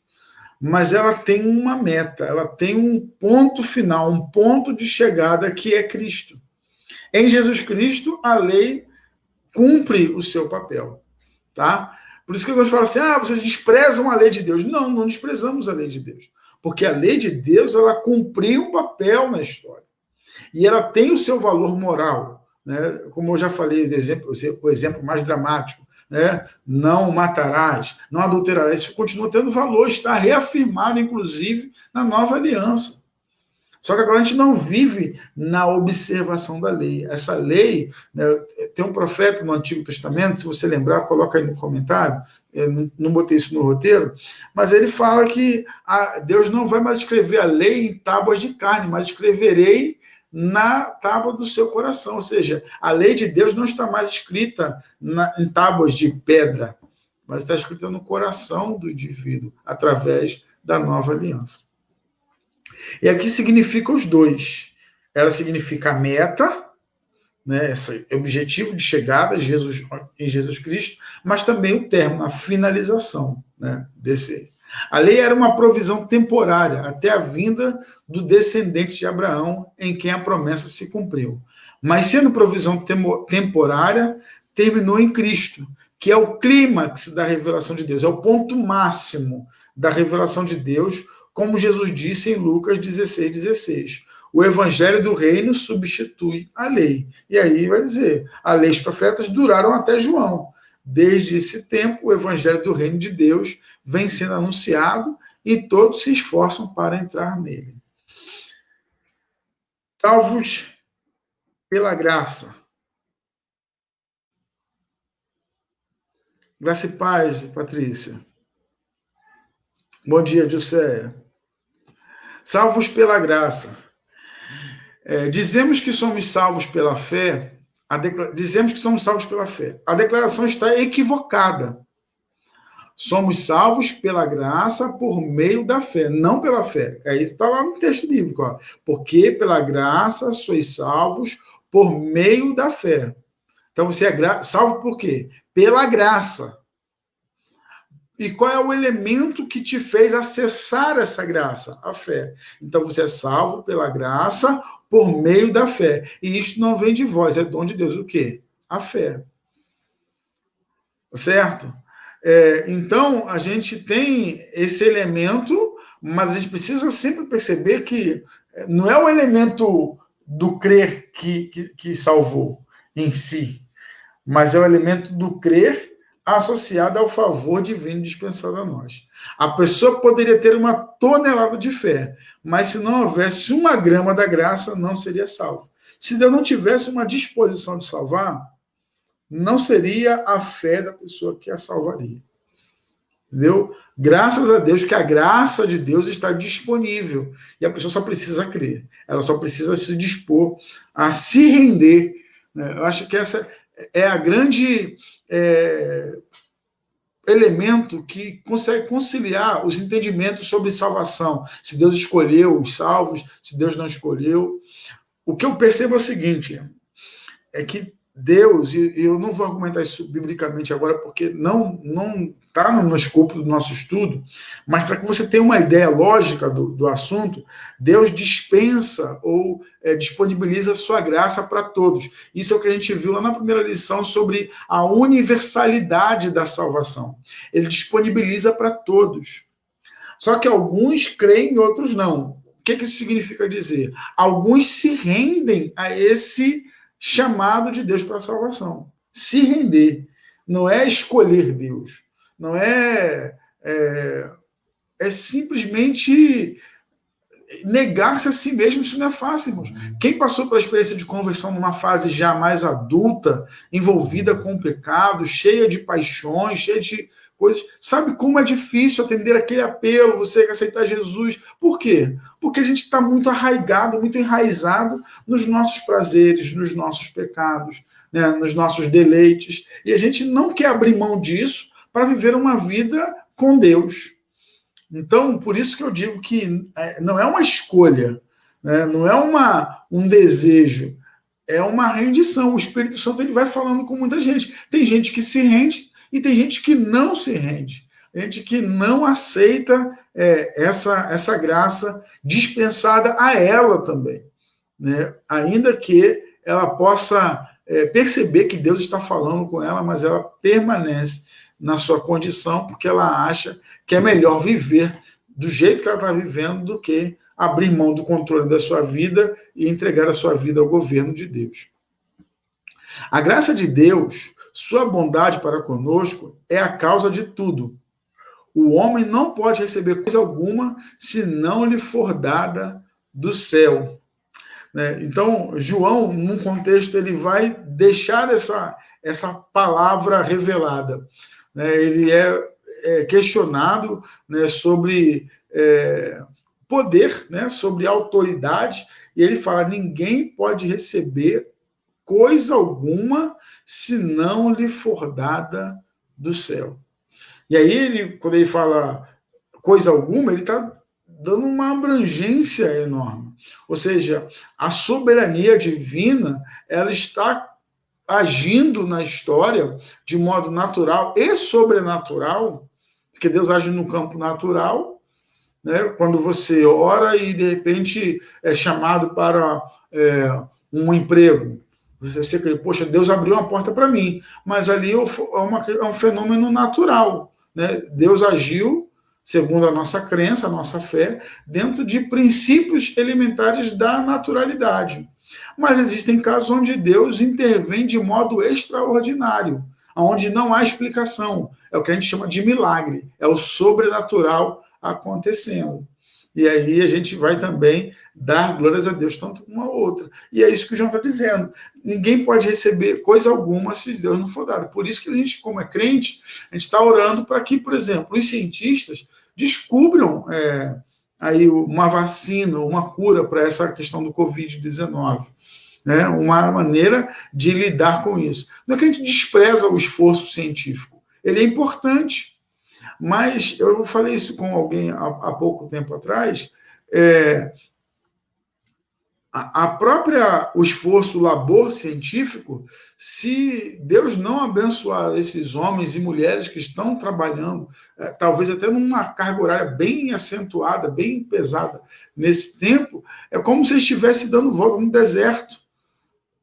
mas ela tem uma meta, ela tem um ponto final, um ponto de chegada que é Cristo. Em Jesus Cristo, a lei cumpre o seu papel, tá? Por isso que eu gosto de falar assim, vocês desprezam a lei de Deus. Não, não desprezamos a lei de Deus. Porque a lei de Deus, ela cumpriu um papel na história. E ela tem o seu valor moral, né? Como eu já falei, o exemplo mais dramático, né? Não matarás, não adulterarás. Isso continua tendo valor, está reafirmado, inclusive, na nova aliança. Só que agora a gente não vive na observação da lei. Essa lei, né, tem um profeta no Antigo Testamento, se você lembrar, coloca aí no comentário, eu não botei isso no roteiro, mas ele fala que Deus não vai mais escrever a lei em tábuas de carne, mas escreverei na tábua do seu coração. Ou seja, a lei de Deus não está mais escrita em tábuas de pedra, mas está escrita no coração do indivíduo, através da nova aliança. E aqui significa os dois. Ela significa a meta, né, esse objetivo de chegada em Jesus Cristo, mas também o termo, a finalização, né, desse. A lei era uma provisão temporária até a vinda do descendente de Abraão, em quem a promessa se cumpriu. Mas sendo provisão temporária, terminou em Cristo, que é o clímax da revelação de Deus, é o ponto máximo da revelação de Deus, como Jesus disse em Lucas 16:16. O evangelho do reino substitui a lei. E aí vai dizer, a lei e os profetas duraram até João. Desde esse tempo, o evangelho do reino de Deus vem sendo anunciado e todos se esforçam para entrar nele. Salvos pela graça. Graça e paz, Patrícia. Bom dia, Jusceia. Salvos pela graça. Dizemos que somos salvos pela fé. Dizemos que somos salvos pela fé. A declaração está equivocada. Somos salvos pela graça por meio da fé, não pela fé. Isso está lá no texto bíblico. Ó. Porque pela graça sois salvos por meio da fé. Então você é salvo por quê? Pela graça. E qual é o elemento que te fez acessar essa graça? A fé. Então você é salvo pela graça por meio da fé. E isto não vem de vós, é dom de Deus. O quê? A fé. Certo? Então, a gente tem esse elemento, mas a gente precisa sempre perceber que não é o elemento do crer que salvou em si, mas é o elemento do crer associado ao favor divino dispensado a nós. A pessoa poderia ter uma tonelada de fé, mas se não houvesse 1 grama da graça, não seria salvo. Se Deus não tivesse uma disposição de salvar, não seria a fé da pessoa que a salvaria. Entendeu? Graças a Deus que a graça de Deus está disponível e a pessoa só precisa crer. Ela só precisa se dispor a se render. Né? Eu acho que essa é a grande elemento que consegue conciliar os entendimentos sobre salvação. Se Deus escolheu os salvos, se Deus não escolheu. O que eu percebo é o seguinte, é que Deus, e eu não vou argumentar isso biblicamente agora, porque não está no escopo do nosso estudo, mas para que você tenha uma ideia lógica do assunto, Deus dispensa ou disponibiliza a sua graça para todos. Isso é o que a gente viu lá na primeira lição sobre a universalidade da salvação. Ele disponibiliza para todos. Só que alguns creem e outros não. O que isso significa dizer? Alguns se rendem a esse chamado de Deus para a salvação. Se render. Não é escolher Deus. Não é simplesmente negar-se a si mesmo. Isso não é fácil, irmãos. Quem passou pela experiência de conversão numa fase já mais adulta, envolvida com o pecado, cheia de paixões, cheia de coisas, sabe como é difícil atender aquele apelo, você aceitar Jesus. Por quê? Porque a gente está muito arraigado, muito enraizado nos nossos prazeres, nos nossos pecados, né, nos nossos deleites, e a gente não quer abrir mão disso para viver uma vida com Deus. Então, por isso que eu digo que não é uma escolha, né, não é um desejo, é uma rendição. O Espírito Santo ele vai falando com muita gente. Tem gente que se rende, e tem gente que não se rende, gente que não aceita essa graça dispensada a ela também, né? Ainda que ela possa perceber que Deus está falando com ela, mas ela permanece na sua condição, porque ela acha que é melhor viver do jeito que ela está vivendo do que abrir mão do controle da sua vida e entregar a sua vida ao governo de Deus. A graça de Deus, sua bondade para conosco, é a causa de tudo. O homem não pode receber coisa alguma se não lhe for dada do céu. Então, João, num contexto, ele vai deixar essa palavra revelada. Ele é questionado sobre poder, sobre autoridade, e ele fala, ninguém pode receber coisa alguma se não lhe for dada do céu. E aí, quando ele fala coisa alguma, ele está dando uma abrangência enorme. Ou seja, a soberania divina, ela está agindo na história de modo natural e sobrenatural, porque Deus age no campo natural, né? Quando você ora e de repente é chamado para um emprego, você crê, poxa, Deus abriu uma porta para mim, mas ali é um fenômeno natural, né? Deus agiu segundo a nossa crença, a nossa fé, dentro de princípios elementares da naturalidade. Mas existem casos onde Deus intervém de modo extraordinário, onde não há explicação. É o que a gente chama de milagre, é o sobrenatural acontecendo. E aí a gente vai também dar glórias a Deus, tanto uma ou outra. E é isso que o João está dizendo. Ninguém pode receber coisa alguma se Deus não for dado. Por isso que a gente, como é crente, a gente está orando para que, por exemplo, os cientistas descubram aí uma vacina, uma cura para essa questão do Covid-19. Né? Uma maneira de lidar com isso. Não é que a gente despreza o esforço científico. Ele é importante. Mas eu falei isso com alguém há pouco tempo atrás, o esforço, o labor científico, se Deus não abençoar esses homens e mulheres que estão trabalhando, talvez até numa carga horária bem acentuada, bem pesada nesse tempo, é como se estivesse dando volta no deserto.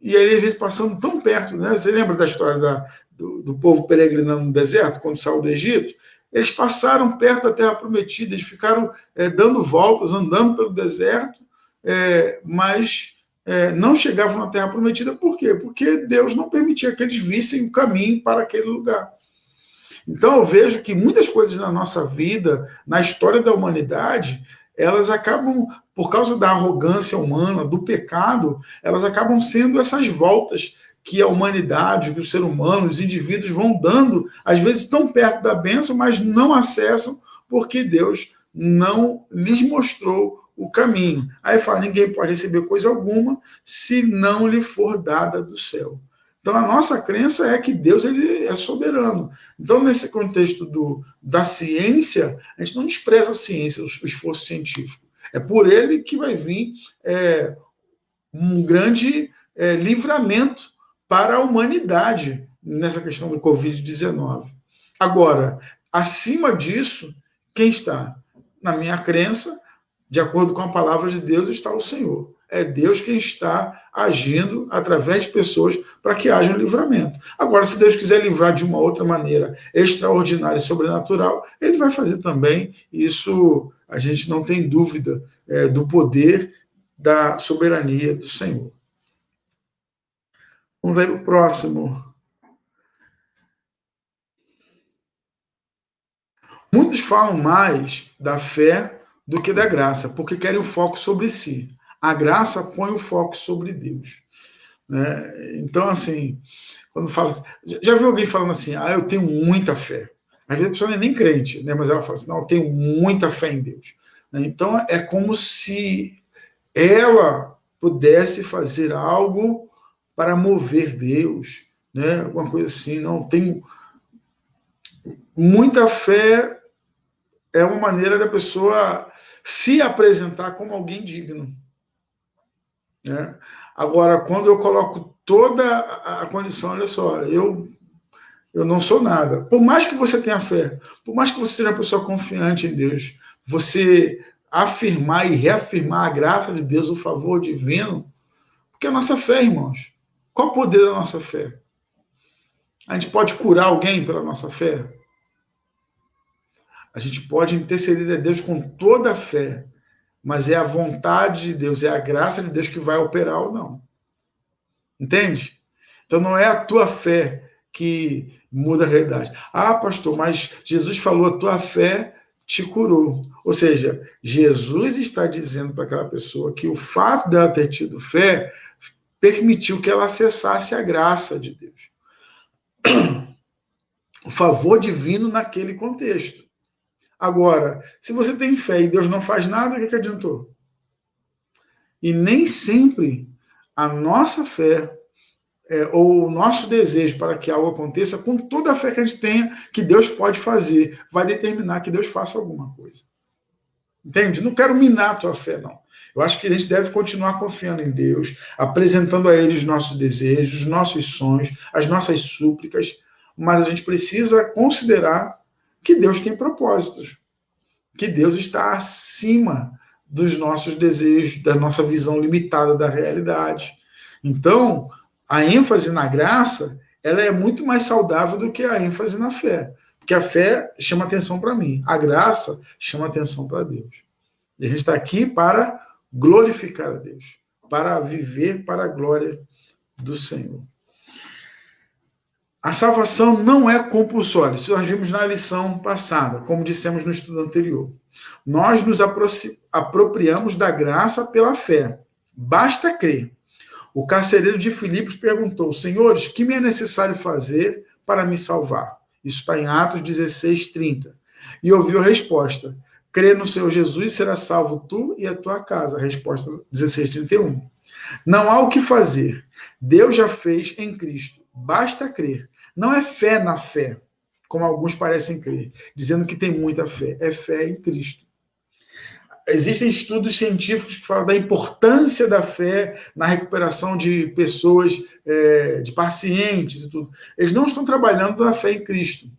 E aí, às vezes, passando tão perto, né? Você lembra da história do povo peregrinando no deserto, quando saiu do Egito? Eles passaram perto da Terra Prometida, eles ficaram dando voltas, andando pelo deserto, mas não chegavam na Terra Prometida. Por quê? Porque Deus não permitia que eles vissem o caminho para aquele lugar. Então, eu vejo que muitas coisas na nossa vida, na história da humanidade, elas acabam, por causa da arrogância humana, do pecado, elas acabam sendo essas voltas que a humanidade, que o ser humano, os indivíduos vão dando, às vezes tão perto da bênção, mas não acessam, porque Deus não lhes mostrou o caminho. Aí fala, ninguém pode receber coisa alguma se não lhe for dada do céu. Então, a nossa crença é que Deus ele é soberano. Então, nesse contexto da ciência, a gente não despreza a ciência, o esforço científico. É por ele que vai vir um grande livramento para a humanidade nessa questão do Covid-19. Agora, acima disso, quem está? Na minha crença, de acordo com a palavra de Deus, está o Senhor. É Deus quem está agindo através de pessoas para que haja um livramento. Agora, se Deus quiser livrar de uma outra maneira extraordinária e sobrenatural, ele vai fazer também. Isso a gente não tem dúvida do poder da soberania do Senhor. Vamos aí para o próximo. Muitos falam mais da fé do que da graça, porque querem o foco sobre si. A graça põe o foco sobre Deus. Né? Então, assim, quando fala assim, já viu alguém falando assim, eu tenho muita fé. Às vezes a pessoa não é nem crente, né? Mas ela fala assim, não, eu tenho muita fé em Deus. Então, é como se ela pudesse fazer algo para mover Deus, né? Alguma coisa assim, não, tenho muita fé, é uma maneira da pessoa se apresentar como alguém digno. Né? Agora, quando eu coloco toda a condição, olha só, eu não sou nada. Por mais que você tenha fé, por mais que você seja uma pessoa confiante em Deus, você afirmar e reafirmar a graça de Deus, o favor divino, porque a nossa fé, irmãos, qual o poder da nossa fé? A gente pode curar alguém pela nossa fé? A gente pode interceder a Deus com toda a fé, mas é a vontade de Deus, é a graça de Deus que vai operar ou não. Entende? Então não é a tua fé que muda a realidade. Pastor, mas Jesus falou, a tua fé te curou. Ou seja, Jesus está dizendo para aquela pessoa que o fato dela ter tido fé permitiu que ela acessasse a graça de Deus. O favor divino naquele contexto. Agora, se você tem fé e Deus não faz nada, o que adiantou? E nem sempre a nossa fé ou o nosso desejo para que algo aconteça, com toda a fé que a gente tenha, que Deus pode fazer, vai determinar que Deus faça alguma coisa. Entende? Não quero minar a tua fé, não. Eu acho que a gente deve continuar confiando em Deus, apresentando a Ele os nossos desejos, os nossos sonhos, as nossas súplicas, mas a gente precisa considerar que Deus tem propósitos, que Deus está acima dos nossos desejos, da nossa visão limitada da realidade. Então, a ênfase na graça, ela é muito mais saudável do que a ênfase na fé. Porque a fé chama atenção para mim, a graça chama atenção para Deus. E a gente está aqui para glorificar a Deus, para viver para a glória do Senhor. A salvação não é compulsória. Isso nós vimos na lição passada, como dissemos no estudo anterior. Nós nos apropriamos da graça pela fé. Basta crer. O carcereiro de Filipos perguntou: Senhores, que me é necessário fazer para me salvar? Isso está em Atos 16:30. E ouviu a resposta: crê no Senhor Jesus e será salvo tu e a tua casa. A resposta 16:31. Não há o que fazer. Deus já fez em Cristo. Basta crer. Não é fé na fé, como alguns parecem crer, dizendo que tem muita fé. É fé em Cristo. Existem estudos científicos que falam da importância da fé na recuperação de pessoas, de pacientes e tudo. Eles não estão trabalhando na fé em Cristo,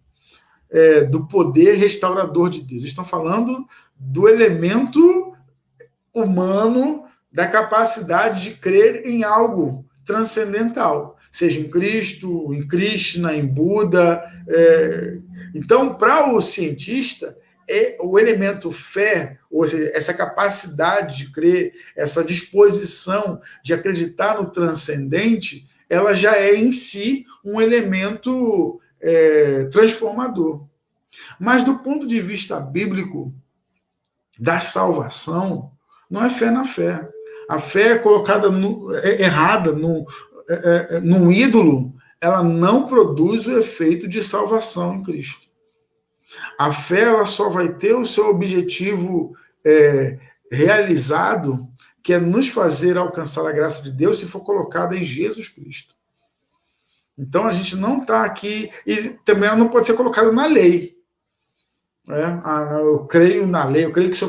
do poder restaurador de Deus. Eles estão falando do elemento humano, da capacidade de crer em algo transcendental, seja em Cristo, em Krishna, em Buda. Então, para o cientista, o elemento fé, ou seja, essa capacidade de crer, essa disposição de acreditar no transcendente, ela já é em si um elemento transformador. Mas do ponto de vista bíblico da salvação, não é fé na fé. A fé é colocada errada num ídolo, ela não produz o efeito de salvação em Cristo. A fé ela só vai ter o seu objetivo realizado, que é nos fazer alcançar a graça de Deus, se for colocada em Jesus Cristo. Então a gente não está aqui, e também ela não pode ser colocada na lei. Eu creio na lei, eu creio que se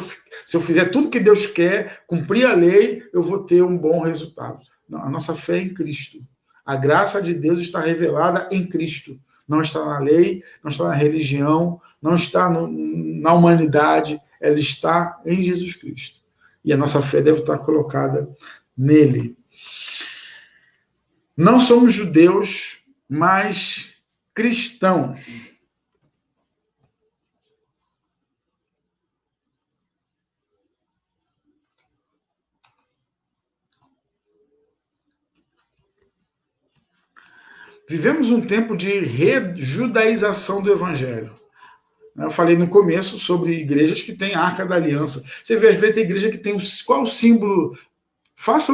eu fizer tudo que Deus quer, cumprir a lei, eu vou ter um bom resultado. Não, a nossa fé é em Cristo. A graça de Deus está revelada em Cristo. Não está na lei, não está na religião, não está na humanidade, ela está em Jesus Cristo. E a nossa fé deve estar colocada nele. Não somos judeus, mas cristãos. Vivemos um tempo de rejudaização do evangelho. Eu falei no começo sobre igrejas que têm a Arca da Aliança. Você vê, às vezes, tem igreja que tem qual o símbolo. Faça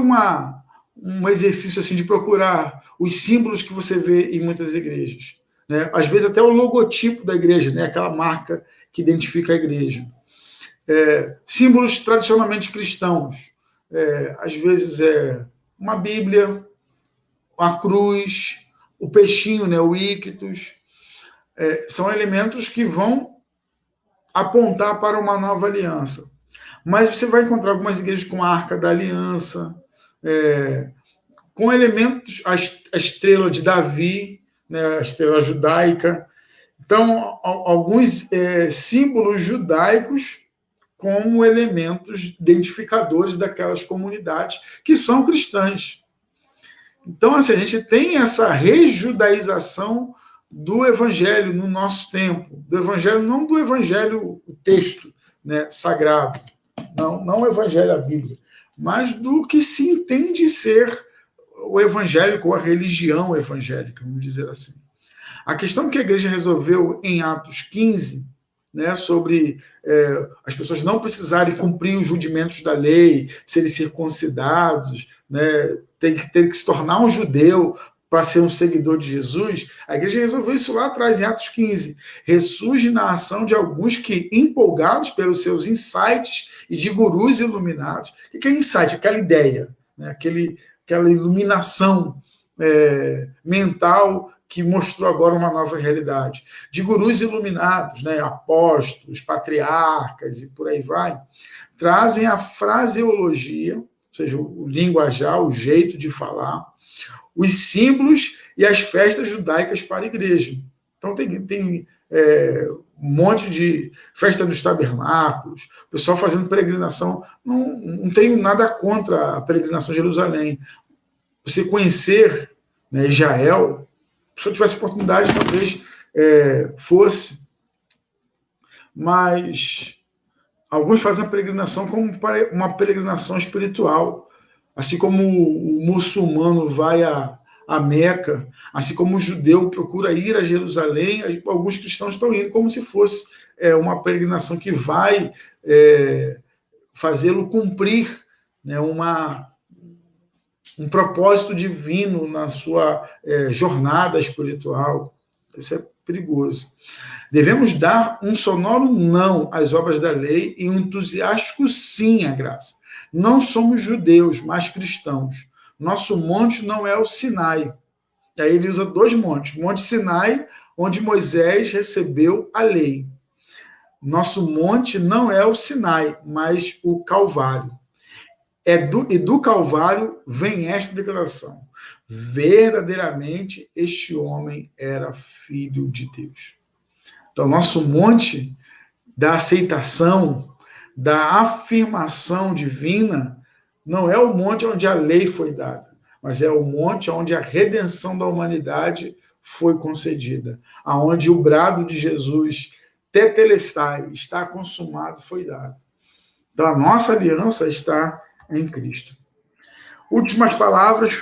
um exercício assim de procurar os símbolos que você vê em muitas igrejas. Né? Às vezes até o logotipo da igreja, né? Aquela marca que identifica a igreja. Símbolos tradicionalmente cristãos. Às vezes uma Bíblia, a cruz, o peixinho, né? O íctus. São elementos que vão apontar para uma nova aliança. Mas você vai encontrar algumas igrejas com a Arca da Aliança, com elementos, a estrela de Davi, né, a estrela judaica. Então, alguns símbolos judaicos como elementos identificadores daquelas comunidades que são cristãs. Então, assim, a gente tem essa rejudaização do evangelho no nosso tempo. Do evangelho, não do evangelho, o texto, né, sagrado. Não o evangelho, a Bíblia. Mas do que se entende ser o evangélico, ou a religião evangélica, vamos dizer assim. A questão que a igreja resolveu em Atos 15, né, sobre as pessoas não precisarem cumprir os rudimentos da lei, serem circuncidados, né, ter que se tornar um judeu para ser um seguidor de Jesus, a igreja resolveu isso lá atrás, em Atos 15. Ressurge na ação de alguns que, empolgados pelos seus insights e de gurus iluminados. O que é insight? Aquela ideia, né? Aquela iluminação mental que mostrou agora uma nova realidade. De gurus iluminados, né, apóstolos, patriarcas e por aí vai, trazem a fraseologia, ou seja, o linguajar, o jeito de falar, os símbolos e as festas judaicas para a igreja. Então tem um monte de festa dos tabernáculos, o pessoal fazendo peregrinação. Não tenho nada contra a peregrinação a Jerusalém. Você conhecer, né, Israel, se eu tivesse oportunidade, talvez fosse. Mas alguns fazem a peregrinação como uma peregrinação espiritual. Assim como o muçulmano vai a Meca, assim como o judeu procura ir a Jerusalém, alguns cristãos estão indo como se fosse uma peregrinação que vai fazê-lo cumprir, né, um propósito divino na sua jornada espiritual. Isso é perigoso. Devemos dar um sonoro não às obras da lei e um entusiástico sim à graça. Não somos judeus, mas cristãos. Nosso monte não é o Sinai. E aí ele usa dois montes. Monte Sinai, onde Moisés recebeu a lei. Nosso monte não é o Sinai, mas o Calvário. E do Calvário vem esta declaração: verdadeiramente este homem era filho de Deus. Então, nosso monte da aceitação, da afirmação divina, não é o monte onde a lei foi dada, mas é o monte onde a redenção da humanidade foi concedida, aonde o brado de Jesus, tetelestai, está consumado, foi dado. Então, a nossa aliança está em Cristo. Últimas palavras,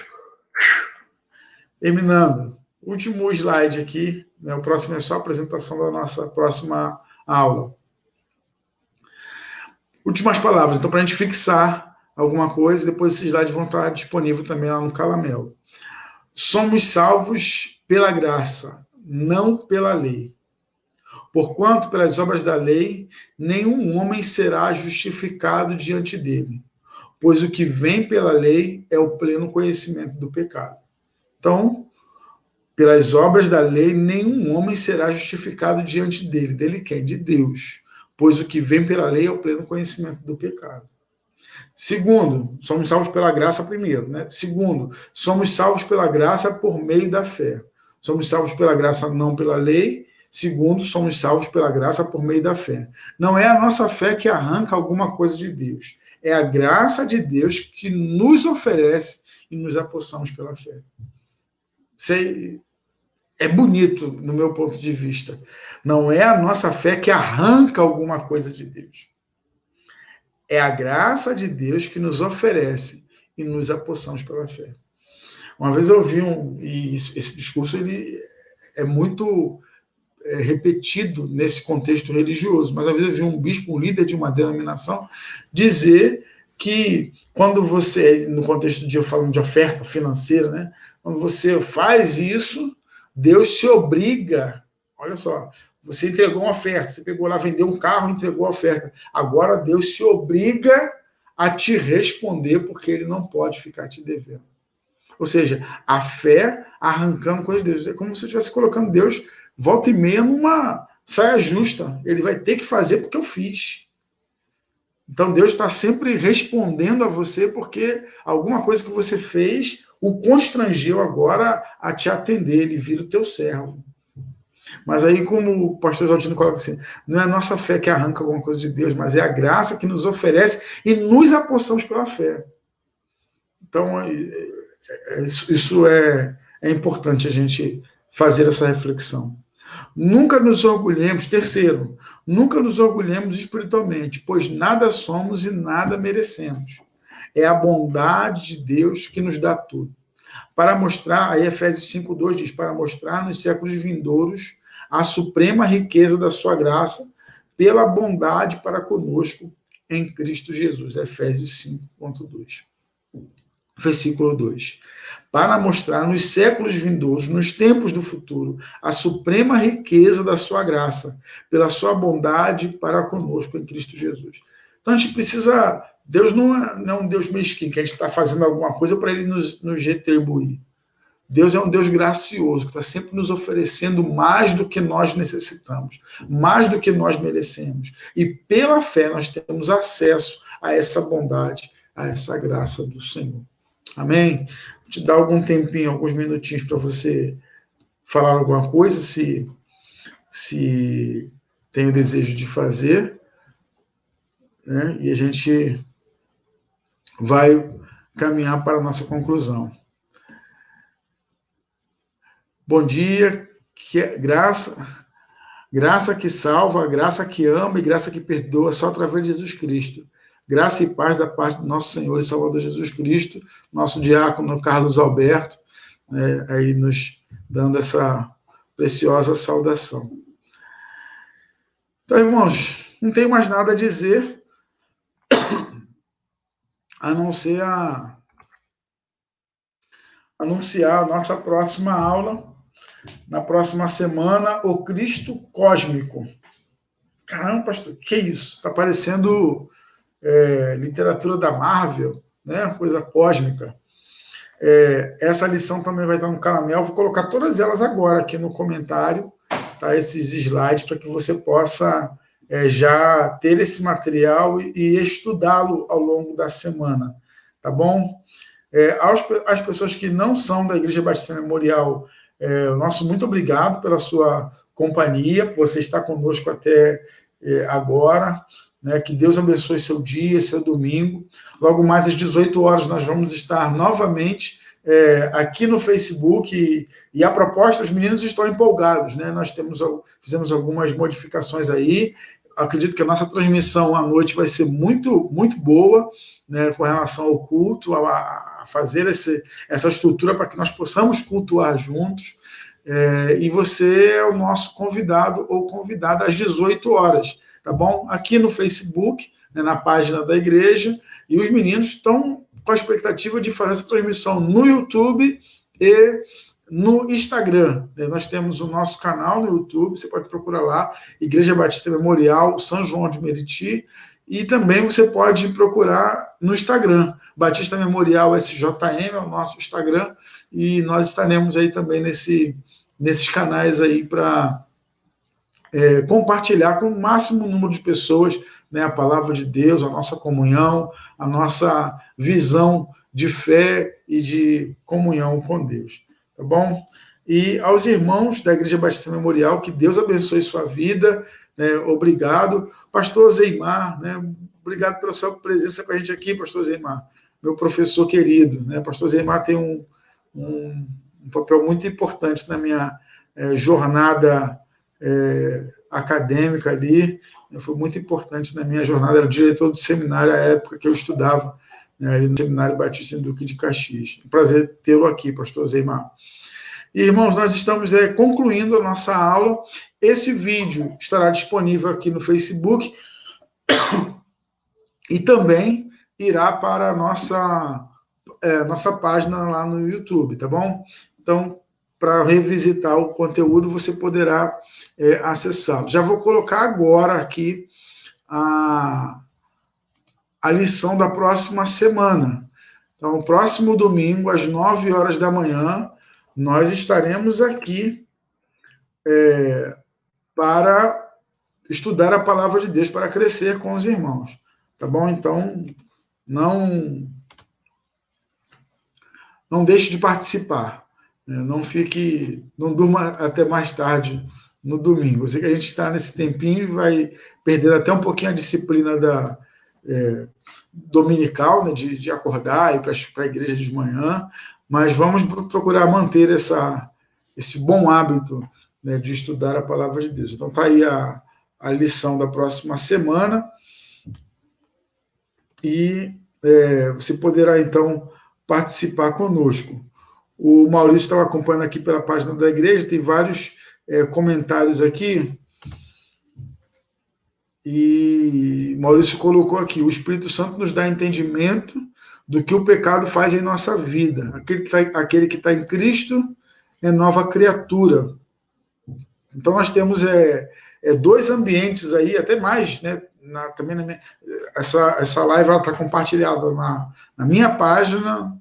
terminando. Último slide aqui, né? O próximo é só a apresentação da nossa próxima aula. Últimas palavras, então, para a gente fixar alguma coisa, depois esses slides vão estar disponíveis também lá no Calamelo. Somos salvos pela graça, não pela lei. Porquanto, pelas obras da lei, nenhum homem será justificado diante dele, pois o que vem pela lei é o pleno conhecimento do pecado. Então, pelas obras da lei, nenhum homem será justificado diante dele. Dele quem? De Deus. Pois o que vem pela lei é o pleno conhecimento do pecado. Segundo, somos salvos pela graça primeiro, né? Segundo, somos salvos pela graça por meio da fé. Somos salvos pela graça, não pela lei. Segundo, somos salvos pela graça por meio da fé. Não é a nossa fé que arranca alguma coisa de Deus. É a graça de Deus que nos oferece e nos apossamos pela fé. É bonito, no meu ponto de vista. Não é a nossa fé que arranca alguma coisa de Deus. É a graça de Deus que nos oferece e nos apossamos pela fé. Uma vez eu ouvi e esse discurso ele é muito repetido nesse contexto religioso, mas uma vez eu vi um bispo, um líder de uma denominação, dizer que quando você, no contexto de eu falando de oferta financeira, né, quando você faz isso, Deus se obriga, olha só, você entregou uma oferta, você pegou lá, vendeu um carro, entregou a oferta. Agora Deus se obriga a te responder, porque ele não pode ficar te devendo. Ou seja, a fé arrancando coisas de Deus. É como se você estivesse colocando Deus, volta e meia, numa saia justa. Ele vai ter que fazer porque eu fiz. Então Deus está sempre respondendo a você porque alguma coisa que você fez o constrangeu agora a te atender, ele vira o teu servo. Mas aí, como o pastor Exaltino coloca assim, não é a nossa fé que arranca alguma coisa de Deus, mas é a graça que nos oferece e nos apossamos pela fé. Então, isso é importante a gente fazer essa reflexão. Nunca nos orgulhemos, terceiro, nunca nos orgulhemos espiritualmente, pois nada somos e nada merecemos. É a bondade de Deus que nos dá tudo. Para mostrar, aí Efésios 5:2 diz, para mostrar nos séculos vindouros a suprema riqueza da sua graça, pela bondade para conosco em Cristo Jesus. Efésios 5:2. Versículo 2. Para mostrar nos séculos vindouros, nos tempos do futuro, a suprema riqueza da sua graça, pela sua bondade para conosco em Cristo Jesus. Então a gente precisa... Deus não é um Deus mesquinho, que a gente está fazendo alguma coisa para ele nos retribuir. Deus é um Deus gracioso, que está sempre nos oferecendo mais do que nós necessitamos, mais do que nós merecemos. E pela fé nós temos acesso a essa bondade, a essa graça do Senhor. Amém? Vou te dar algum tempinho, alguns minutinhos para você falar alguma coisa, se tem o desejo de fazer, né? E a gente vai caminhar para a nossa conclusão. Bom dia, graça que salva, graça que ama e graça que perdoa, só através de Jesus Cristo. Graça e paz da parte do nosso Senhor e Salvador Jesus Cristo, nosso diácono Carlos Alberto, né, aí nos dando essa preciosa saudação. Então, irmãos, não tenho mais nada a dizer, a não ser anunciar a nossa próxima aula, na próxima semana, o Cristo Cósmico. Caramba, pastor, que isso? Está parecendo literatura da Marvel, né? Coisa cósmica. Essa lição também vai estar no Caramel. Vou colocar todas elas agora aqui no comentário, tá? Esses slides, para que você possa já ter esse material e estudá-lo ao longo da semana, tá bom? Às pessoas que não são da Igreja Batista Memorial, nosso muito obrigado pela sua companhia, por você estar conosco até agora, né? Que Deus abençoe seu dia, seu domingo. Logo mais às 18 horas nós vamos estar novamente aqui no Facebook e a proposta, os meninos estão empolgados, né? Nós fizemos algumas modificações aí. Acredito que a nossa transmissão à noite vai ser muito, muito boa, né, com relação ao culto, a fazer essa estrutura para que nós possamos cultuar juntos. E você é o nosso convidado ou convidada às 18 horas, tá bom? Aqui no Facebook, né, na página da igreja, e os meninos estão com a expectativa de fazer essa transmissão no YouTube e no Instagram. Nós temos o nosso canal no YouTube, você pode procurar lá, Igreja Batista Memorial São João de Meriti, e também você pode procurar no Instagram, Batista Memorial SJM, é o nosso Instagram, e nós estaremos aí também nesses canais aí para compartilhar com o máximo número de pessoas, né, a palavra de Deus, a nossa comunhão, a nossa visão de fé e de comunhão com Deus. Tá bom? E aos irmãos da Igreja Batista Memorial, que Deus abençoe sua vida, né? Obrigado. Pastor Zeimar, né? Obrigado pela sua presença com a gente aqui, pastor Zeimar, meu professor querido, né? Pastor Zeimar tem um papel muito importante na minha jornada acadêmica ali, foi muito importante na minha jornada, era diretor do seminário à época que eu estudava, né, ali no Seminário Batista em Duque de Caxias. Um prazer tê-lo aqui, pastor Zeimar. E, irmãos, nós estamos concluindo a nossa aula. Esse vídeo estará disponível aqui no Facebook e também irá para a nossa página lá no YouTube, tá bom? Então, para revisitar o conteúdo, você poderá acessá-lo. Já vou colocar agora aqui a lição da próxima semana. Então, próximo domingo, às 9 horas da manhã, nós estaremos aqui para estudar a palavra de Deus, para crescer com os irmãos. Tá bom? Então, não deixe de participar. Não durma até mais tarde no domingo. Eu sei que a gente está nesse tempinho e vai perder até um pouquinho a disciplina dominical, né, de acordar e ir para a igreja de manhã, mas vamos procurar manter esse bom hábito, né, de estudar a palavra de Deus. Então está aí a lição da próxima semana e você poderá então participar conosco. O Maurício estava acompanhando aqui pela página da igreja, tem vários comentários aqui. E Maurício colocou aqui: o Espírito Santo nos dá entendimento do que o pecado faz em nossa vida. Aquele que está em Cristo é nova criatura. Então nós temos dois ambientes aí, até mais, né? Também essa live está compartilhada na minha página,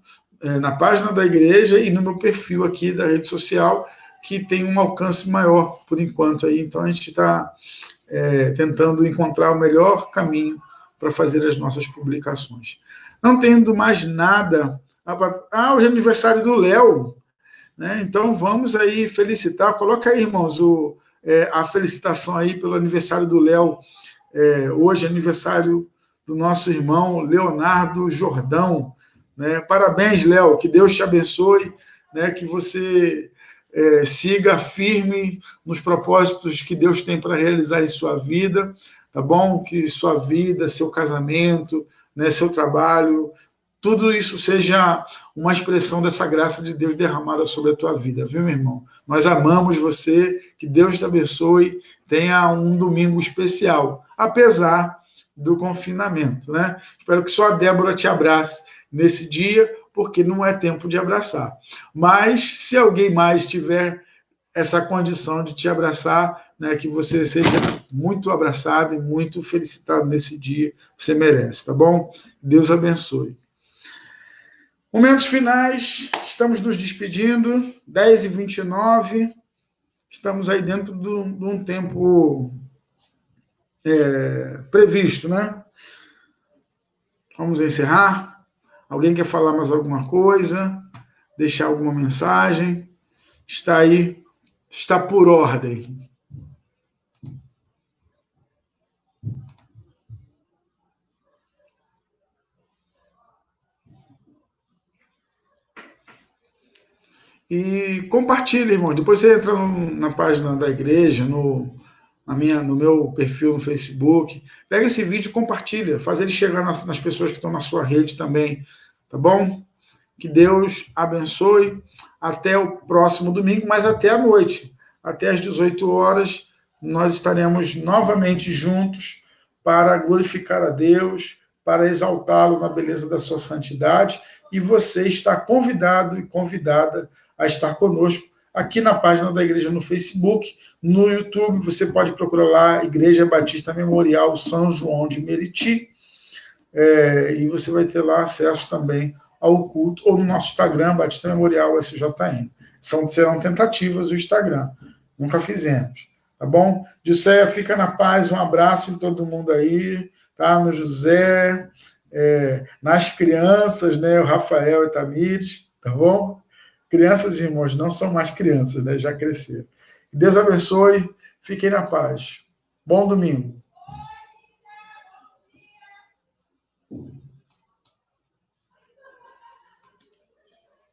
na página da igreja e no meu perfil aqui da rede social, que tem um alcance maior por enquanto aí. Então a gente está tentando encontrar o melhor caminho para fazer as nossas publicações. Não tendo mais nada. Hoje é aniversário do Léo, né? Então vamos aí felicitar. Coloca aí, irmãos, a felicitação aí pelo aniversário do Léo. Hoje é aniversário do nosso irmão Leonardo Jordão, né? Parabéns, Léo, que Deus te abençoe, né? Que você siga firme nos propósitos que Deus tem para realizar em sua vida, tá bom? Que sua vida, seu casamento, né, seu trabalho, tudo isso seja uma expressão dessa graça de Deus derramada sobre a tua vida, viu, meu irmão? Nós amamos você, que Deus te abençoe, tenha um domingo especial, apesar do confinamento, né? Espero que só a Débora te abrace nesse dia, porque não é tempo de abraçar. Mas, se alguém mais tiver essa condição de te abraçar, né, que você seja muito abraçado e muito felicitado nesse dia, você merece, tá bom? Deus abençoe. Momentos finais, estamos nos despedindo, 10h29, estamos aí dentro de um tempo previsto, né? Vamos encerrar. Alguém quer falar mais alguma coisa? Deixar alguma mensagem? Está aí, está por ordem. E compartilhe, irmão. Depois você entra na página da igreja, no meu perfil no Facebook. Pega esse vídeo e compartilha. Faz ele chegar nas pessoas que estão na sua rede também. Tá bom? Que Deus abençoe. Até o próximo domingo, mas até a noite. Até às 18 horas, nós estaremos novamente juntos para glorificar a Deus, para exaltá-lo na beleza da sua santidade. E você está convidado e convidada a estar conosco aqui na página da igreja no Facebook, no YouTube, você pode procurar lá Igreja Batista Memorial São João de Meriti, e você vai ter lá acesso também ao culto, ou no nosso Instagram, Batista Memorial SJM. Serão tentativas do Instagram, nunca fizemos, tá bom? Jusceia, fica na paz, um abraço em todo mundo aí, tá? No José, nas crianças, né? O Rafael e Tamires, tá bom? Crianças e irmãos não são mais crianças, né? Já cresceram. Deus abençoe, fiquem na paz. Bom domingo.